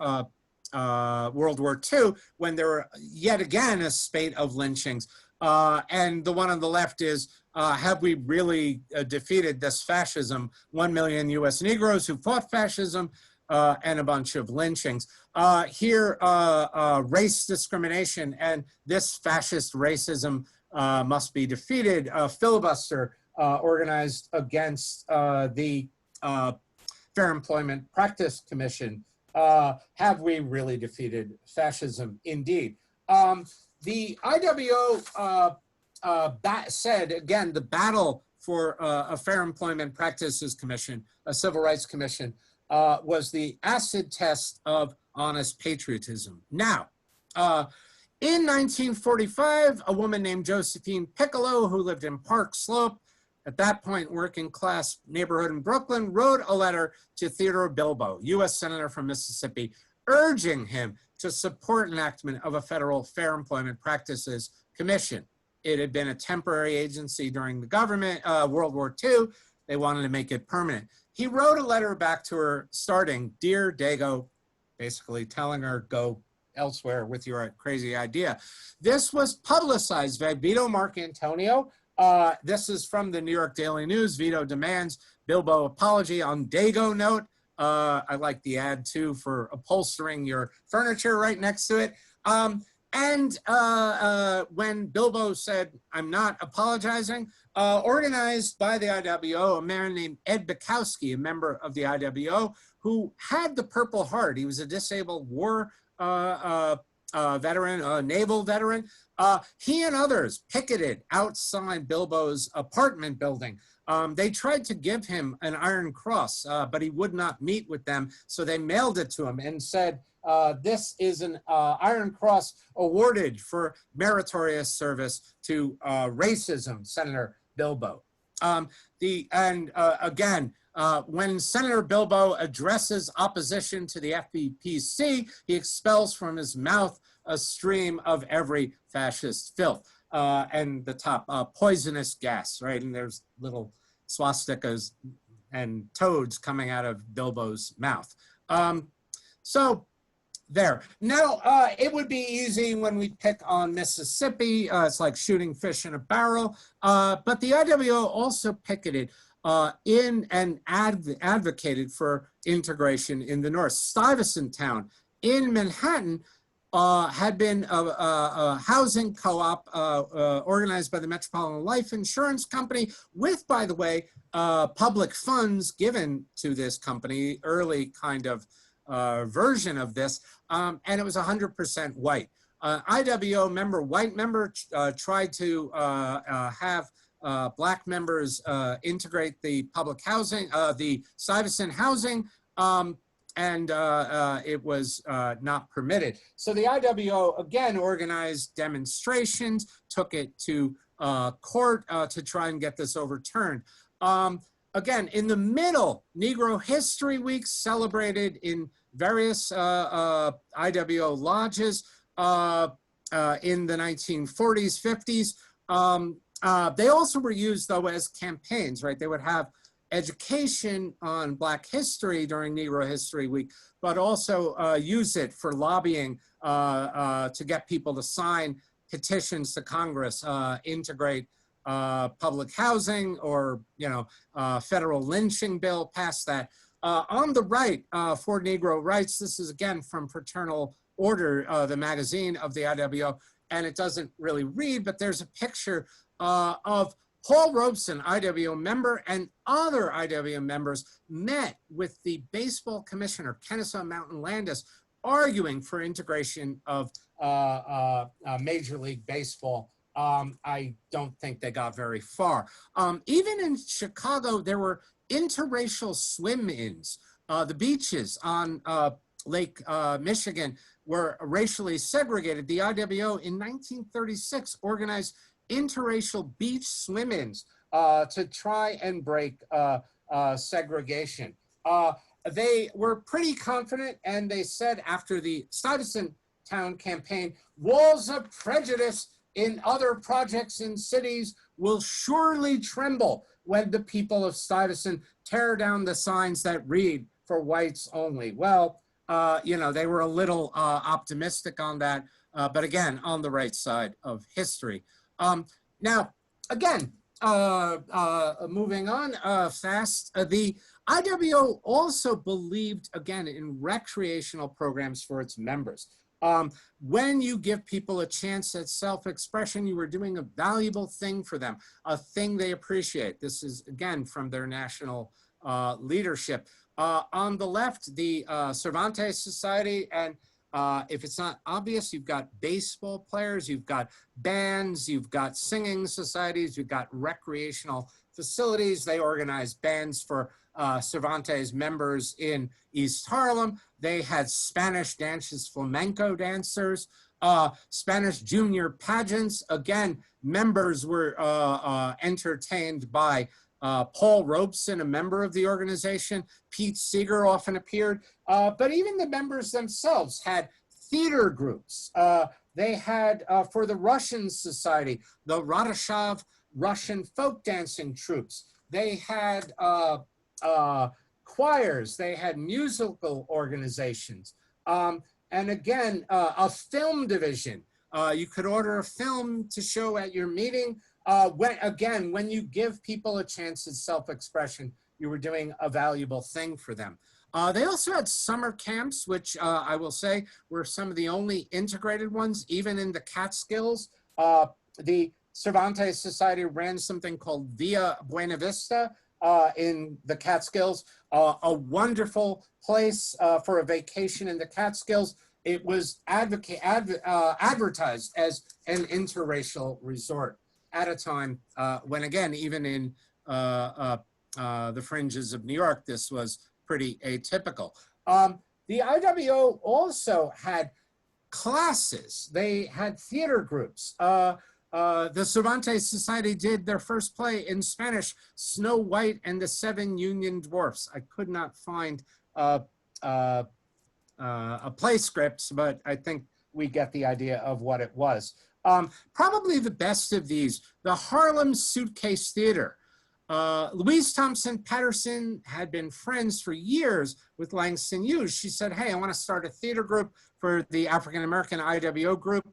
World War II, when there were yet again a spate of lynchings. And the one on the left is, have we really defeated this fascism? 1 million US Negroes who fought fascism, and a bunch of lynchings. Here, race discrimination and this fascist racism must be defeated. Filibuster organized against the Fair Employment Practice Commission. Have we really defeated fascism? Indeed. The IWO said, again, the battle for a Fair Employment Practices Commission, a Civil Rights Commission, was the acid test of honest patriotism. Now, in 1945, a woman named Josephine Piccolo, who lived in Park Slope, at that point working class neighborhood in Brooklyn, wrote a letter to Theodore Bilbo, US Senator from Mississippi, urging him to support enactment of a federal Fair Employment Practices Commission. It had been a temporary agency during the government, World War II. They wanted to make it permanent. He wrote a letter back to her starting, "Dear Dago," basically telling her, go elsewhere with your crazy idea. This was publicized by Vito Marcantonio. This is from the New York Daily News. Vito demands Bilbo apology on Dago note. I like the ad too for upholstering your furniture right next to it. When Bilbo said, "I'm not apologizing," organized by the IWO, a man named Ed Bukowski, a member of the IWO, who had the Purple Heart. He was a disabled war veteran, a naval veteran. He and others picketed outside Bilbo's apartment building. They tried to give him an Iron Cross, but he would not meet with them. So they mailed it to him and said, this is an Iron Cross awarded for meritorious service to racism, Senator Bilbo. When Senator Bilbo addresses opposition to the FEPC, he expels from his mouth a stream of every fascist filth. And the top, poisonous gas, right? And there's little swastikas and toads coming out of Bilbo's mouth. So there. Now, it would be easy when we pick on Mississippi. It's like shooting fish in a barrel. But the IWO also picketed in and advocated for integration in the North. Stuyvesant Town in Manhattan had been a housing co-op organized by the Metropolitan Life Insurance Company with, by the way, public funds given to this company, early kind of version of this, and it was 100% white. IWO member, white member, tried to have Black members integrate the public housing, the Stuyvesant housing, and it was not permitted. So the IWO again organized demonstrations, took it to court to try and get this overturned. Again, in the middle, Negro History Week celebrated in various IWO lodges in the 1940s, 50s. They also were used, though, as campaigns, right? They would have education on Black history during Negro History Week, but also use it for lobbying to get people to sign petitions to Congress, integrate public housing or, federal lynching bill, past that. On the right, for Negro Rights, this is again from Fraternal Order, the magazine of the IWO, and it doesn't really read, but there's a picture of Paul Robeson, IWO member, and other IWO members met with the baseball commissioner, Kennesaw Mountain Landis, arguing for integration of Major League Baseball. I don't think they got very far. Even in Chicago, there were interracial swim-ins. The beaches on Lake Michigan were racially segregated. The IWO in 1936 organized interracial beach swim-ins to try and break segregation. They were pretty confident, and they said after the Stuyvesant Town campaign, walls of prejudice in other projects in cities will surely tremble when the people of Stuyvesant tear down the signs that read, for whites only. Well, you know, they were a little optimistic on that, but again, on the right side of history. Now, again, moving on fast, the IWO also believed, again, in recreational programs for its members. When you give people a chance at self-expression, you were doing a valuable thing for them, a thing they appreciate. This is, again, from their national leadership. On the left, the Cervantes Society, and if it's not obvious, you've got baseball players, you've got bands, you've got singing societies, you've got recreational facilities. They organized bands for Cervantes members in East Harlem. They had Spanish dances, flamenco dancers, Spanish junior pageants. Again, members were entertained by Paul Robeson, a member of the organization. Pete Seeger often appeared, but even the members themselves had theater groups. They had, for the Russian Society, the Radishov Russian folk dancing troops. They had choirs, they had musical organizations. And again, a film division. You could order a film to show at your meeting. When you give people a chance at self-expression, you were doing a valuable thing for them. They also had summer camps, which I will say were some of the only integrated ones, even in the Catskills. The Cervantes Society ran something called Via Buena Vista in the Catskills, a wonderful place for a vacation in the Catskills. It was advertised as an interracial resort at a time when, again, even in the fringes of New York, this was pretty atypical. The IWO also had classes. They had theater groups. The Cervantes Society did their first play in Spanish, Snow White and the Seven Union Dwarfs. I could not find a play script, but I think we get the idea of what it was. Probably the best of these, the Harlem Suitcase Theater. Louise Thompson Patterson had been friends for years with Langston Hughes. She said, hey, I want to start a theater group for the African-American IWO group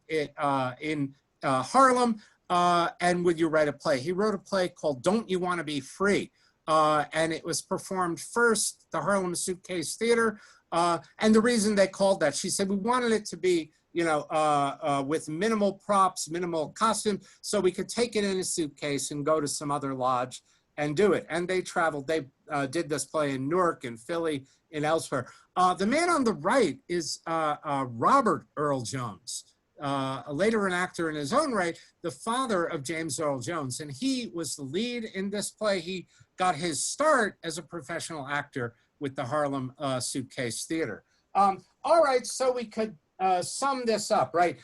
in Harlem, and would you write a play? He wrote a play called Don't You Want to Be Free? And it was performed first, the Harlem Suitcase Theater. And the reason they called that, she said, we wanted it to be, you know, with minimal props, minimal costume, so we could take it in a suitcase and go to some other lodge and do it. And they traveled, they did this play in Newark and Philly and elsewhere. The man on the right is Robert Earl Jones, later an actor in his own right, the father of James Earl Jones. And he was the lead in this play. He got his start as a professional actor with the Harlem Suitcase Theater. All right, so we could sum this up, right?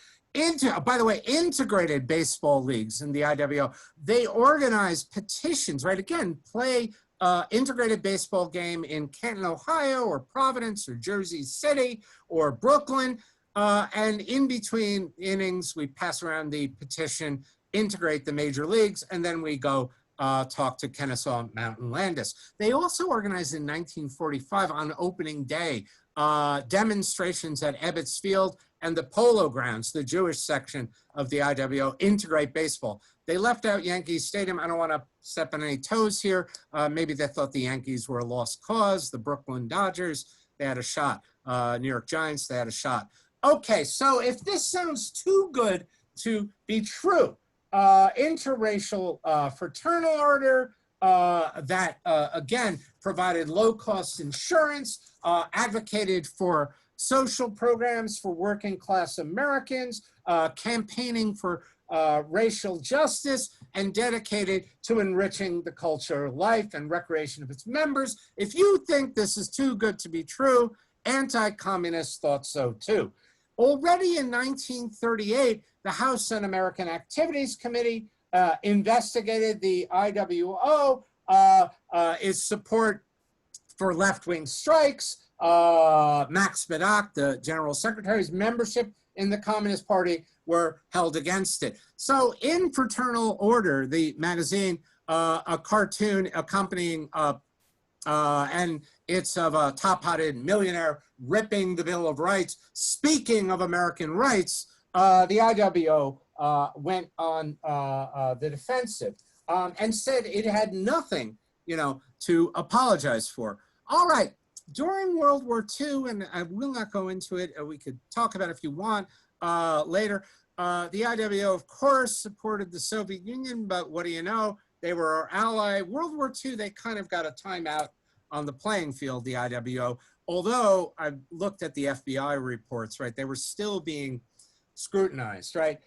By the way, integrated baseball leagues in the IWO, they organized petitions, right? Again, play integrated baseball game in Canton, Ohio, or Providence, or Jersey City, or Brooklyn. And in between innings, we pass around the petition, integrate the major leagues, and then we go talk to Kennesaw Mountain Landis. They also organized in 1945 on opening day demonstrations at Ebbets Field and the Polo Grounds, the Jewish section of the IWO, integrate baseball. They left out Yankee Stadium. I don't want to step on any toes here. Maybe they thought the Yankees were a lost cause. The Brooklyn Dodgers, they had a shot. New York Giants, they had a shot. Okay, so if this sounds too good to be true, interracial fraternal order that, again, provided low-cost insurance, advocated for social programs for working class Americans, campaigning for racial justice, and dedicated to enriching the culture, life, and recreation of its members. If you think this is too good to be true, anti-communists thought so too. Already in 1938, the House Un-American Activities Committee investigated the IWO, its support for left-wing strikes, Max Badak, the General Secretary's membership in the Communist Party were held against it. So in Fraternal Order, the magazine, a cartoon accompanying And it's of a top-hatted millionaire ripping the Bill of Rights. Speaking of American rights, the IWO went on the defensive and said it had nothing, to apologize for. All right, during World War II, and I will not go into it, we could talk about it if you want later, the IWO, of course, supported the Soviet Union, but what do you know? They were our ally. World War II, they kind of got a timeout on the playing field, the IWO, although I've looked at the FBI reports, right? They were still being scrutinized, right?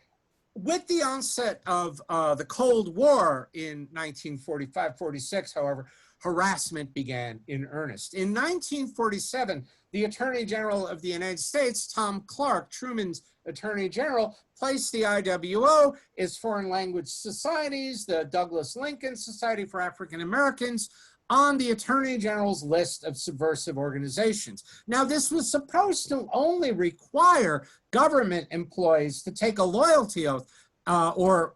With the onset of the Cold War in 1945-46, however, harassment began in earnest. In 1947, the Attorney General of the United States, Tom Clark, Truman's Attorney General, placed the IWO, its foreign language societies, the Douglas Lincoln Society for African Americans, on the Attorney General's list of subversive organizations. Now, this was supposed to only require government employees to take a loyalty oath or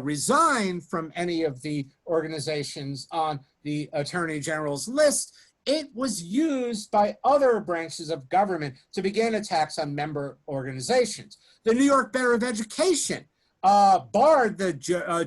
resign from any of the organizations on the Attorney General's list. It was used by other branches of government to begin attacks on member organizations. The New York Board of Education barred the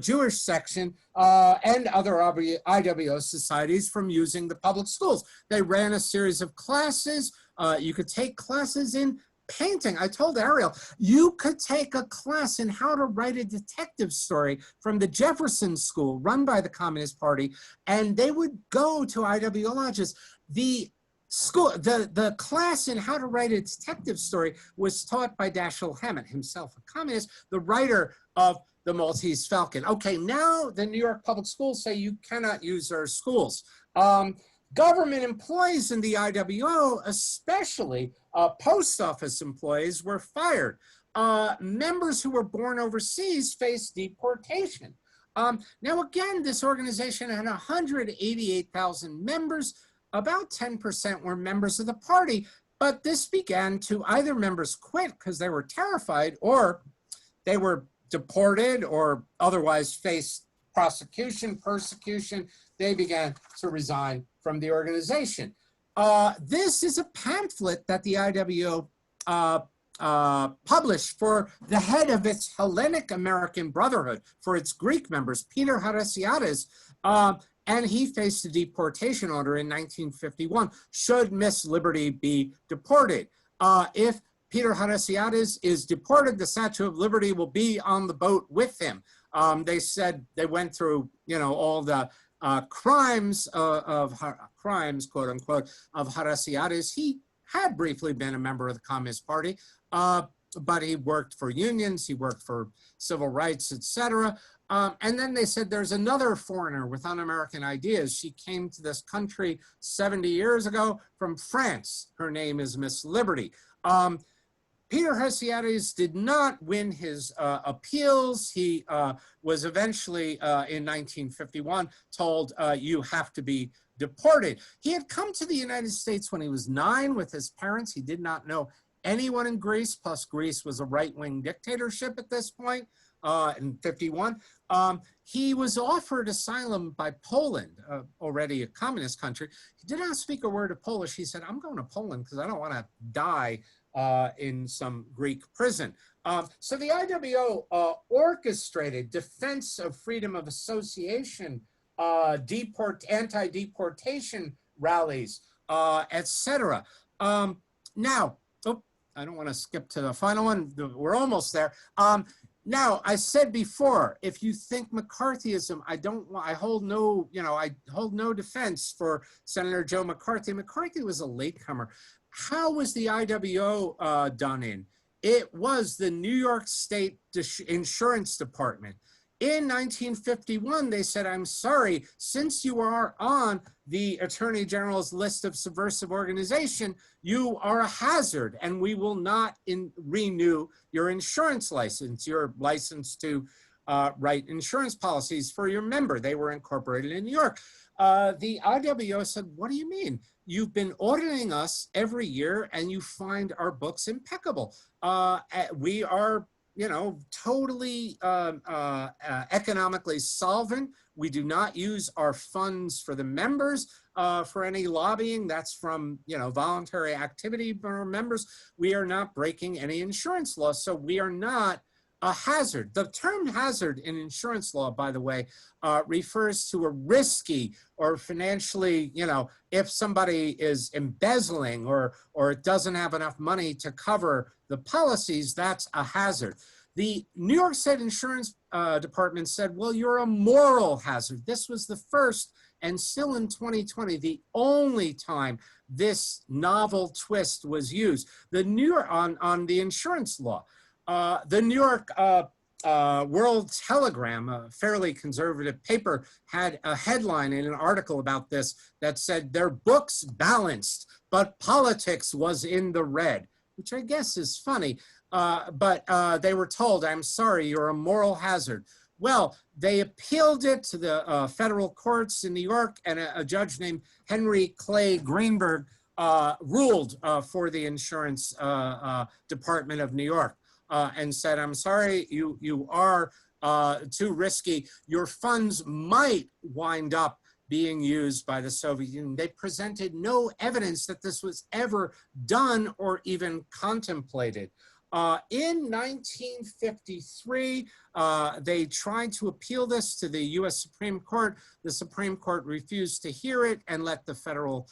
Jewish section and other IWO societies from using the public schools. They ran a series of classes. You could take classes in painting. I told Ariel, you could take a class in how to write a detective story from the Jefferson School run by the Communist Party, and they would go to IWO lodges. The class in how to write a detective story was taught by Dashiell Hammett, himself a communist, the writer of the Maltese Falcon. Okay, now the New York public schools say you cannot use our schools. Government employees in the IWO, especially post office employees, were fired. Members who were born overseas faced deportation. Now, again, this organization had 188,000 members. About 10% were members of the party, but this began to either members quit because they were terrified, or they were deported or otherwise faced prosecution, persecution. They began to resign from the organization. This is a pamphlet that the IWO published for the head of its Hellenic American Brotherhood, for its Greek members, Peter Harasiadis, and he faced a deportation order in 1951, should Miss Liberty be deported. If Peter Harasiadis is deported, the Statue of Liberty will be on the boat with him. They said they went through, all the crimes, quote unquote, of Harasiadis. He had briefly been a member of the Communist Party, but he worked for unions, he worked for civil rights, etc. And then they said there's another foreigner with un-American ideas. She came to this country 70 years ago from France. Her name is Miss Liberty. Peter Harasiadis did not win his appeals. He was eventually, in 1951, told, you have to be deported. He had come to the United States when he was 9 with his parents. He did not know anyone in Greece, plus Greece was a right-wing dictatorship at this point in 51. He was offered asylum by Poland, already a communist country. He did not speak a word of Polish. He said, I'm going to Poland because I don't want to die in some Greek prison. So the IWO orchestrated defense of freedom of association, anti-deportation rallies, etc. Now, I don't want to skip to the final one. We're almost there. Now, I said before, if you think McCarthyism, I hold no defense for Senator Joe McCarthy. McCarthy was a latecomer. How was the IWO done in? It was the New York State Insurance Department. In 1951, they said, I'm sorry, since you are on the Attorney General's list of subversive organization, you are a hazard, and we will not renew your insurance license, your license to write insurance policies for your member. They were incorporated in New York. The IWO said, what do you mean? You've been auditing us every year, and you find our books impeccable. We are you know, totally economically solvent. We do not use our funds for the members for any lobbying. That's from, you know, voluntary activity by our members. We are not breaking any insurance laws, so we are not a hazard. The term hazard in insurance law, by the way, refers to a risky or financially, you know, if somebody is embezzling or doesn't have enough money to cover the policies, that's a hazard. The New York State Insurance Department said, well, you're a moral hazard. This was the first, and still in 2020, the only time this novel twist was used. The New York, on the insurance law, the New York World Telegram, a fairly conservative paper, had a headline in an article about this that said their books balanced, but politics was in the red, which I guess is funny. But they were told, I'm sorry, you're a moral hazard. Well, they appealed it to the federal courts in New York, and a judge named Henry Clay Greenberg ruled for the insurance department of New York and said, I'm sorry, you are too risky. Your funds might wind up being used by the Soviet Union. They presented no evidence that this was ever done or even contemplated. In 1953, they tried to appeal this to the US Supreme Court. The Supreme Court refused to hear it and let the federal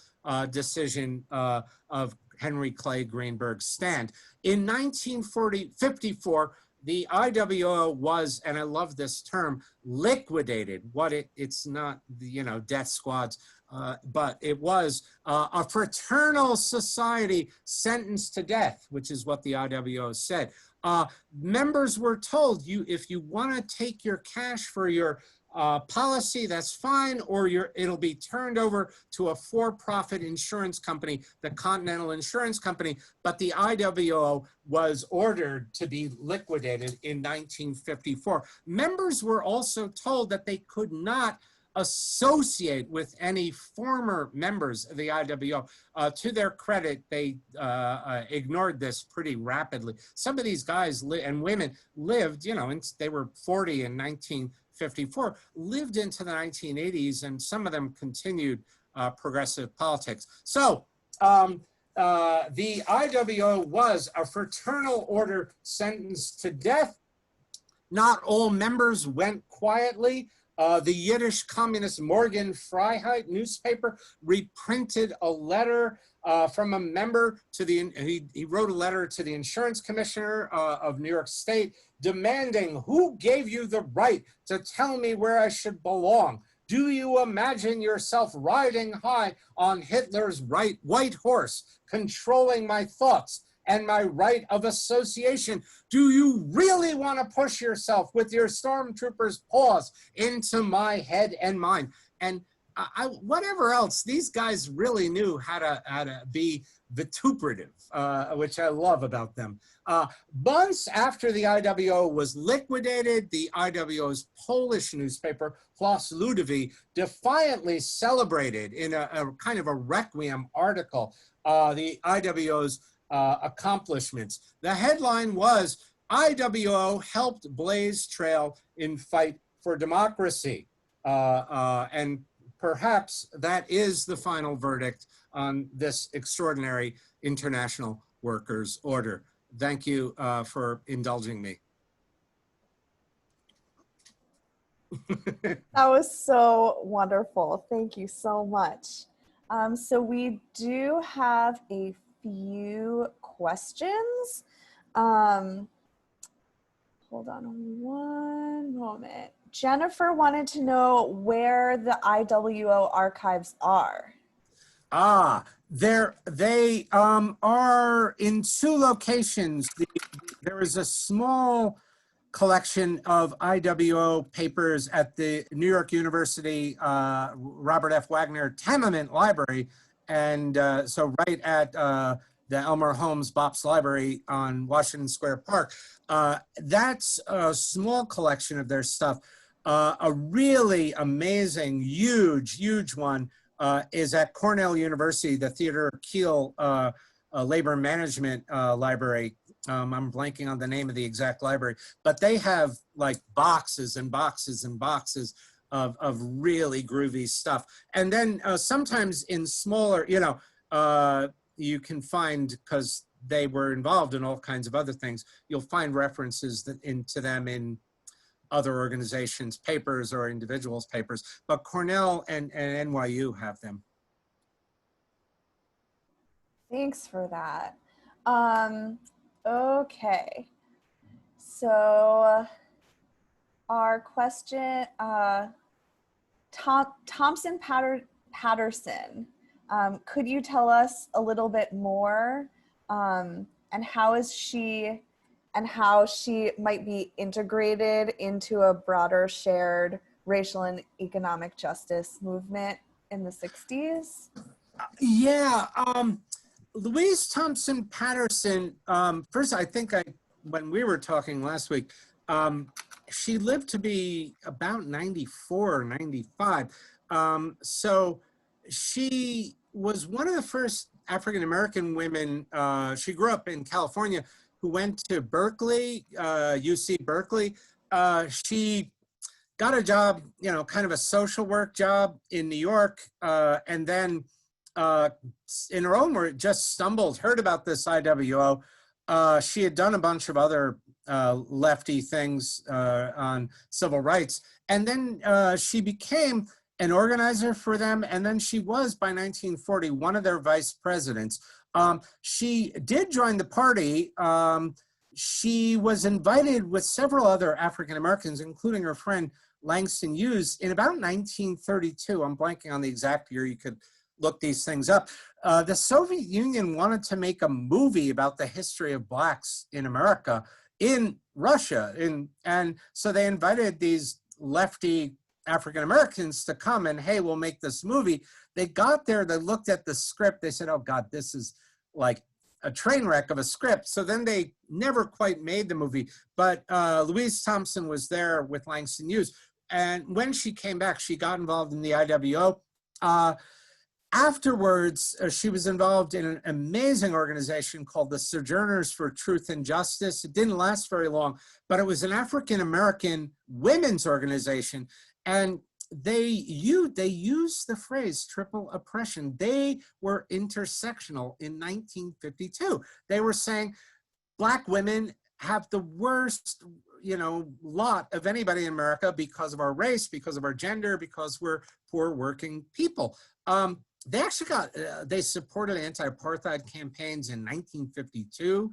decision of Henry Clay Greenberg stand. In 1954, the IWO was, and I love this term, liquidated. It's not, you know, death squads, but it was a fraternal society sentenced to death, which is what the IWO said. Members were told, if you want to take your cash for your policy, that's fine, or it'll be turned over to a for-profit insurance company, the Continental Insurance Company, but the IWO was ordered to be liquidated in 1954. Members were also told that they could not associate with any former members of the IWO. To their credit, they ignored this pretty rapidly. Some of these guys and women lived, you know, they were 40 in 1954, lived into the 1980s, and some of them continued progressive politics. So the IWO was a fraternal order sentenced to death. Not all members went quietly. The Yiddish communist Morgan Freiheit newspaper reprinted a letter from a member to he wrote a letter to the insurance commissioner of New York State demanding, who gave you the right to tell me where I should belong? Do you imagine yourself riding high on Hitler's white horse, controlling my thoughts and my right of association? Do you really want to push yourself with your stormtroopers' paws into my head and mind? And whatever else, these guys really knew how to be vituperative, which I love about them. Months after the IWO was liquidated, the IWO's Polish newspaper, Hlas Ludowy, defiantly celebrated in a kind of a requiem article the IWO's accomplishments. The headline was, IWO helped blaze trail in fight for democracy. And perhaps that is the final verdict on this extraordinary international workers' order. Thank you for indulging me. That was so wonderful. Thank you so much. So we do have a few questions. Hold on one moment. Jennifer wanted to know where the IWO archives are. They are in two locations. There is a small collection of IWO papers at the New York University Robert F. Wagner Tenement Library, and so right at the Elmer Holmes Bops Library on Washington Square Park. That's a small collection of their stuff. A really amazing, huge one is at Cornell University, the Theodore Kiel Labor Management Library. I'm blanking on the name of the exact library, but they have like boxes and boxes and boxes of really groovy stuff. And then sometimes in smaller, you can find, because they were involved in all kinds of other things, you'll find references into them in other organizations' papers or individuals' papers. But Cornell and NYU have them. Thanks for that. Okay. So our question, Thompson Patterson, could you tell us a little bit more, and how she might be integrated into a broader shared racial and economic justice movement in the 60s? Yeah, Louise Thompson Patterson, first, I think when we were talking last week, she lived to be about 94 or 95. So she was one of the first African-American women, she grew up in California, who went to Berkeley, UC Berkeley. She got a job, kind of a social work job in New York, and then in her own word, just stumbled, heard about this IWO. She had done a bunch of other lefty things on civil rights. And then she became an organizer for them. And then she was, by 1940, one of their vice presidents. She did join the party. She was invited with several other African Americans, including her friend Langston Hughes, in about 1932. I'm blanking on the exact year. You could look these things up. The Soviet Union wanted to make a movie about the history of blacks in America in Russia. And so they invited these lefty African Americans to come and, hey, we'll make this movie. They got there, they looked at the script, they said, oh God, this is like a train wreck of a script. So then they never quite made the movie. But Louise Thompson was there with Langston Hughes. And when she came back, she got involved in the IWO. Afterwards, she was involved in an amazing organization called the Sojourners for Truth and Justice. It didn't last very long, but it was an African-American women's organization. And they used the phrase triple oppression. They were intersectional in 1952. They were saying Black women have the worst, lot of anybody in America because of our race, because of our gender, because we're poor working people. They actually they supported anti-apartheid campaigns in 1952.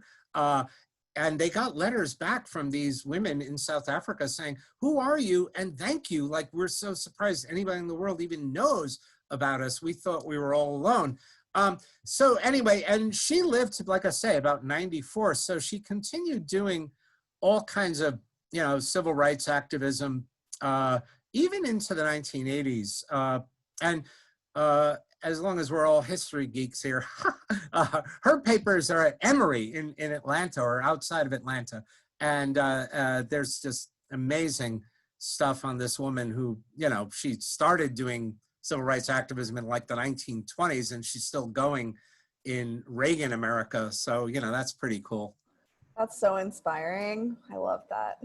And they got letters back from these women in South Africa saying, who are you? And thank you. Like, we're so surprised anybody in the world even knows about us. We thought we were all alone. So anyway, and she lived, like I say, about 94. So she continued doing all kinds of, civil rights activism, even into the 1980s. As long as we're all history geeks here, her papers are at Emory in Atlanta or outside of Atlanta. And there's just amazing stuff on this woman who, she started doing civil rights activism in like the 1920s, and she's still going in Reagan America. So, that's pretty cool. That's so inspiring. I love that.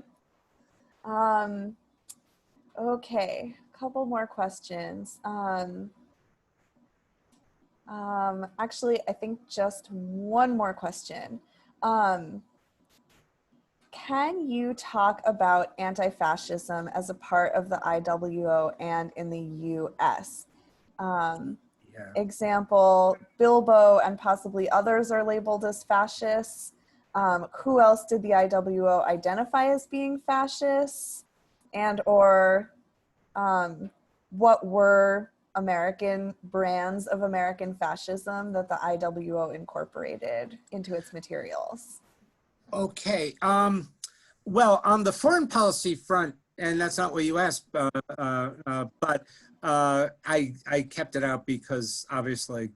Okay, a couple more questions. Actually, I think just one more question. Can you talk about anti-fascism as a part of the IWO and in the US? Example, Bilbo and possibly others are labeled as fascists. Who else did the IWO identify as being fascists? And or what were American brands of American fascism that the IWO incorporated into its materials? Okay. Well, on the foreign policy front, and that's not what you asked, but I kept it out because obviously,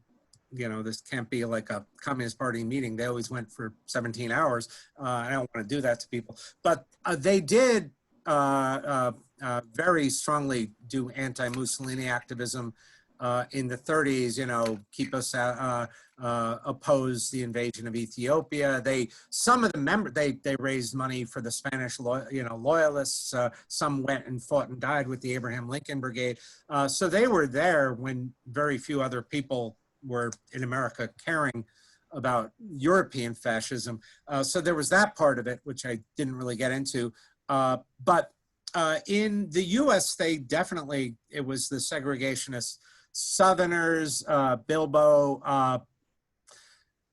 this can't be like a Communist Party meeting. They always went for 17 hours. I don't want to do that to people. But they did very strongly do anti-Mussolini activism. in the 30s, you know, keep us oppose the invasion of Ethiopia. Some of the members, they raised money for the Spanish, loyalists. Some went and fought and died with the Abraham Lincoln Brigade. So they were there when very few other people were in America caring about European fascism. So there was that part of it, which I didn't really get into. But in the US, they definitely, it was the segregationist Southerners, Bilbo,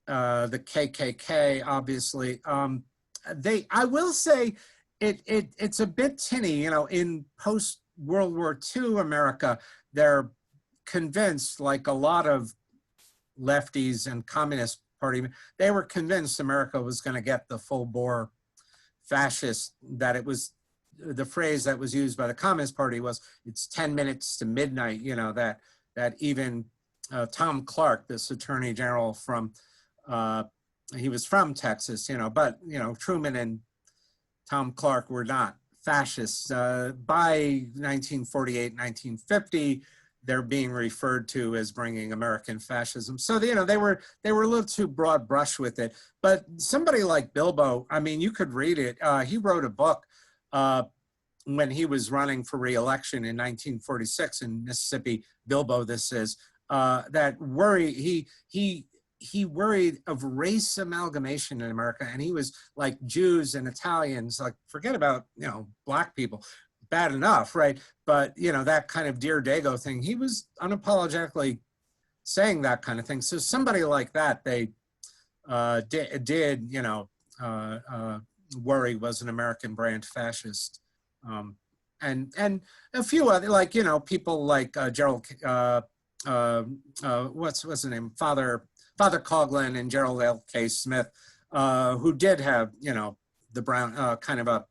the KKK, obviously. I will say it's a bit tinny, you know, in post-World War II America, they're convinced, like a lot of lefties and Communist Party, they were convinced America was going to get the full-bore fascist, that it was, the phrase that was used by the Communist Party was, it's 10 minutes to midnight, you know, that even Tom Clark, this attorney general from, he was from Texas, you know, but, you know, Truman and Tom Clark were not fascists. By 1948, 1950, they're being referred to as bringing American fascism. So, you know, they were a little too broad brush with it. But somebody like Bilbo, I mean, you could read it. He wrote a book when he was running for re-election in 1946 in Mississippi. Bilbo, this is, that he worried of race amalgamation in America, and he was like, Jews and Italians, like, forget about, you know, Black people, bad enough, right? But, you know, that kind of Dear Dago thing, he was unapologetically saying that kind of thing. So somebody like that, they did, you know, worry was an American brand fascist. And a few other, like, you know, people like Gerald, what's his name? Father Coughlin and Gerald L. K. Smith, who did have, you know, the brown, kind of a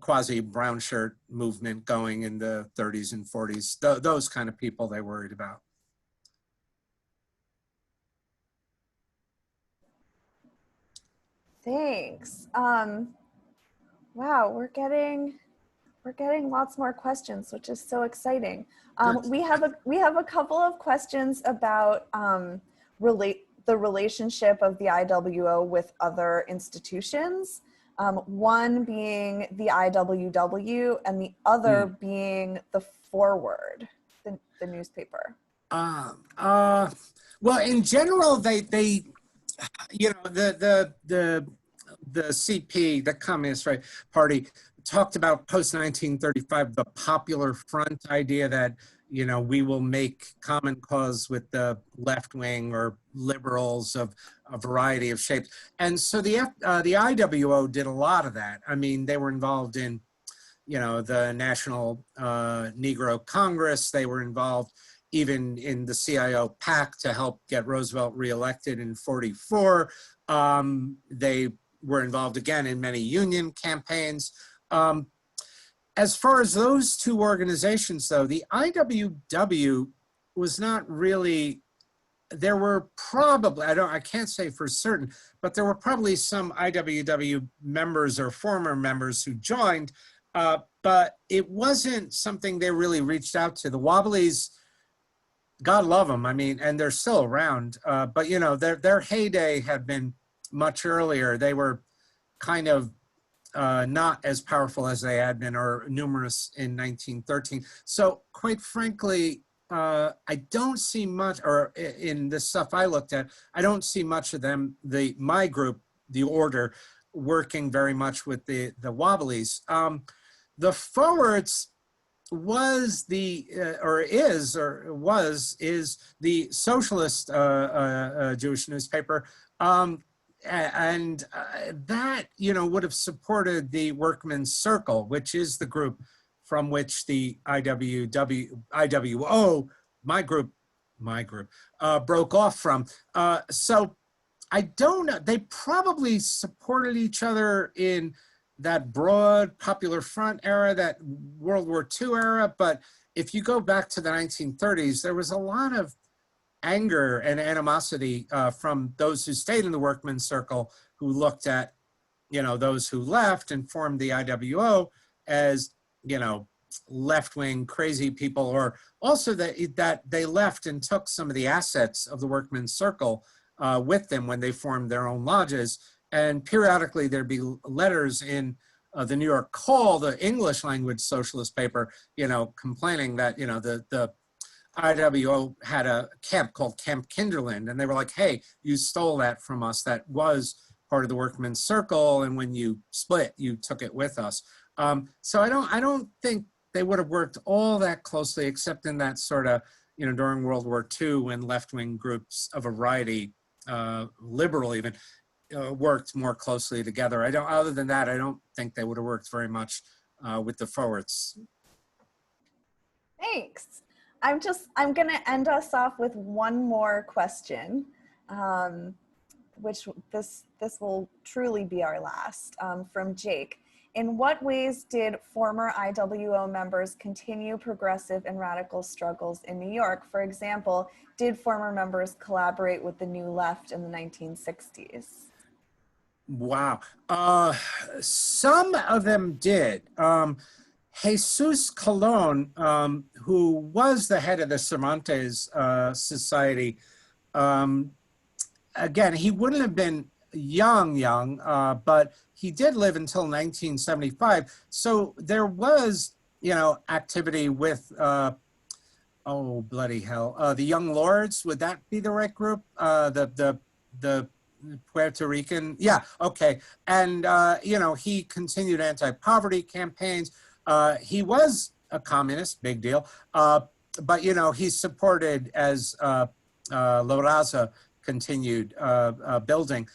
quasi brown shirt movement going in the 30s and 40s. Those kind of people they worried about. Thanks. Wow, we're getting lots more questions, which is so exciting. We have a couple of questions about the relationship of the IWO with other institutions. One being the IWW and the other being the Forward, the newspaper. Well, in general, they you know, the CP, the Communist Party, talked about post-1935, the Popular Front idea that, you know, we will make common cause with the left wing or liberals of a variety of shapes. And so the IWO did a lot of that. I mean, they were involved in, you know, the National Negro Congress. They were involved even in the CIO PAC to help get Roosevelt reelected in '44. They were involved again in many union campaigns. As far as those two organizations, though, the IWW was not really, there were probably, I can't say for certain, but there were probably some IWW members or former members who joined, but it wasn't something they really reached out to. The Wobblies, God love them, I mean, and they're still around, but, you know, their heyday had been much earlier. They were kind of not as powerful as they had been or numerous in 1913. So quite frankly, I don't see much, or in the stuff I looked at, I don't see much of them, my group, the Order, working very much with the Wobblies. The Forwards was is the socialist Jewish newspaper. And that, you know, would have supported the Workmen's Circle, which is the group from which the IWO, my group, broke off from. So I don't know, they probably supported each other in that broad Popular Front era, that World War II era. But if you go back to the 1930s, there was a lot of anger and animosity from those who stayed in the Workmen's Circle, who looked at, you know, those who left and formed the IWO as, you know, left-wing crazy people, or also that they left and took some of the assets of the workmen's circle with them when they formed their own lodges. And periodically there'd be letters in the New York Call, the English language socialist paper, complaining that, the IWO had a camp called Camp Kinderland, and they were like, hey, you stole that from us. That was part of the workmen's circle, and when you split, you took it with us. So I don't think they would have worked all that closely, except in that sort of, during World War II, when left-wing groups of a variety, liberal even, worked more closely together. Other than that, I don't think they would have worked very much with the forwards. Thanks. I'm gonna end us off with one more question, which this will truly be our last, from Jake. In what ways did former IWO members continue progressive and radical struggles in New York? For example, did former members collaborate with the New Left in the 1960s? Wow. Some of them did. Jesus Colon, who was the head of the Cervantes Society, again, he wouldn't have been young, but he did live until 1975. So there was, activity with, oh, bloody hell, the Young Lords. Would that be the right group? The Puerto Rican, yeah, okay. And, he continued anti-poverty campaigns. He was a communist, big deal. But, he supported as La Raza continued building.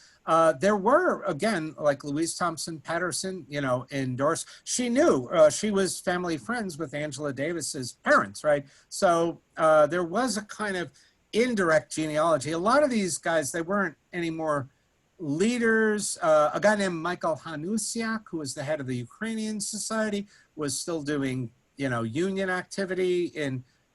There were, again, like Louise Thompson Patterson, endorsed. She knew, she was family friends with Angela Davis's parents, right? So there was a kind of indirect genealogy. A lot of these guys, they weren't anymore leaders. A guy named Michael Hanusiak, who was the head of the Ukrainian Society, was still doing, union activity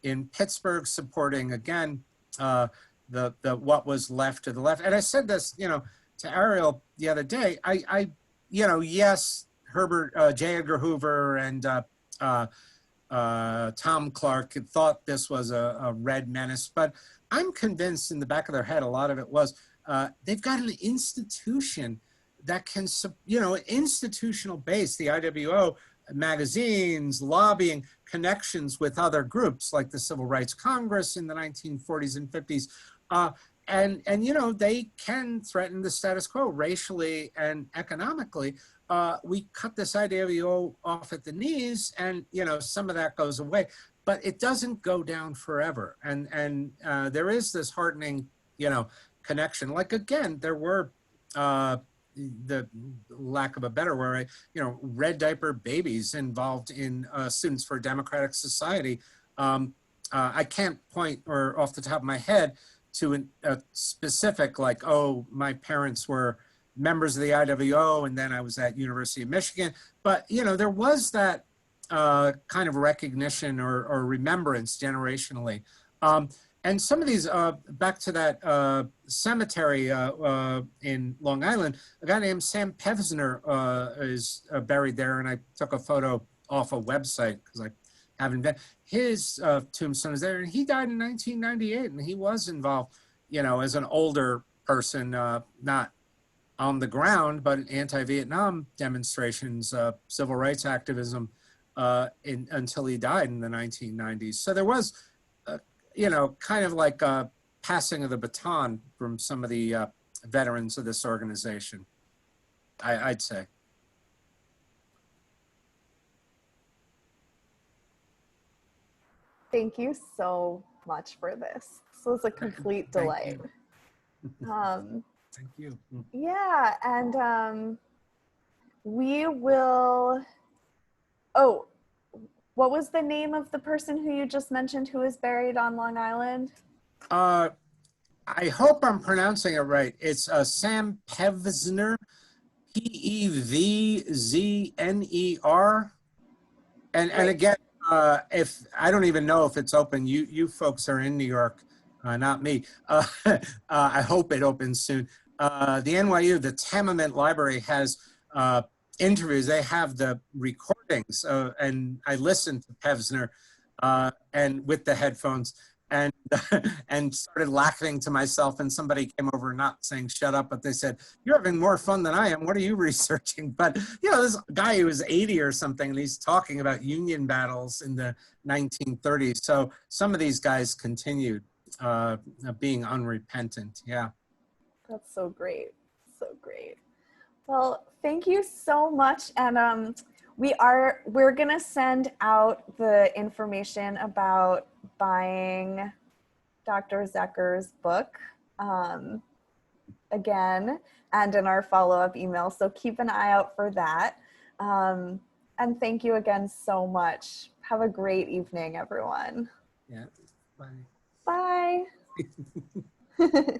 in Pittsburgh, supporting, again, the what was left to the left. And I said this, to Ariel the other day. Yes, Herbert J. Edgar Hoover and Tom Clark thought this was a red menace, but I'm convinced in the back of their head, a lot of it was, they've got an institution that can, an institutional base, the IWO, magazines, lobbying, connections with other groups like the Civil Rights Congress in the 1940s and 50s. And they can threaten the status quo racially and economically. We cut this IWO off at the knees, and, some of that goes away. But it doesn't go down forever. And there is this heartening, connection. Like, again, there were, the lack of a better word, red diaper babies involved in Students for a Democratic Society. I can't point, or off the top of my head, to a specific, like, oh, my parents were members of the IWO and then I was at University of Michigan. But, there was that kind of recognition or remembrance generationally. And some of these, back to that cemetery in Long Island, a guy named Sam Pevsner is buried there, and I took a photo off a website because I haven't been. His tombstone is there, and he died in 1998, and he was involved, as an older person, not on the ground, but in anti-Vietnam demonstrations, civil rights activism, until he died in the 1990s. So there was, kind of like a passing of the baton from some of the veterans of this organization, I'd say. Thank you so much for this. This was a complete delight. Thank you. Yeah, and we will, oh, what was the name of the person who you just mentioned who is buried on Long Island? I hope I'm pronouncing it right. It's Sam Pevsner, Pevzner. And again, if I don't even know if it's open, you folks are in New York, not me. I hope it opens soon. The NYU, the Tamiment Library has interviews. They have the recordings, and I listened to Pevsner and with the headphones, and and started laughing to myself. And somebody came over, not saying shut up, but they said, "You're having more fun than I am. What are you researching?" But you know, this guy who was 80 or something, and he's talking about Union battles in the 1930s. So some of these guys continued being unrepentant. Yeah. That's so great. So great. Well, thank you so much. And we're gonna send out the information about buying Dr. Zecker's book again and in our follow-up email. So keep an eye out for that. And thank you again so much. Have a great evening, everyone. Yeah. Bye. Bye.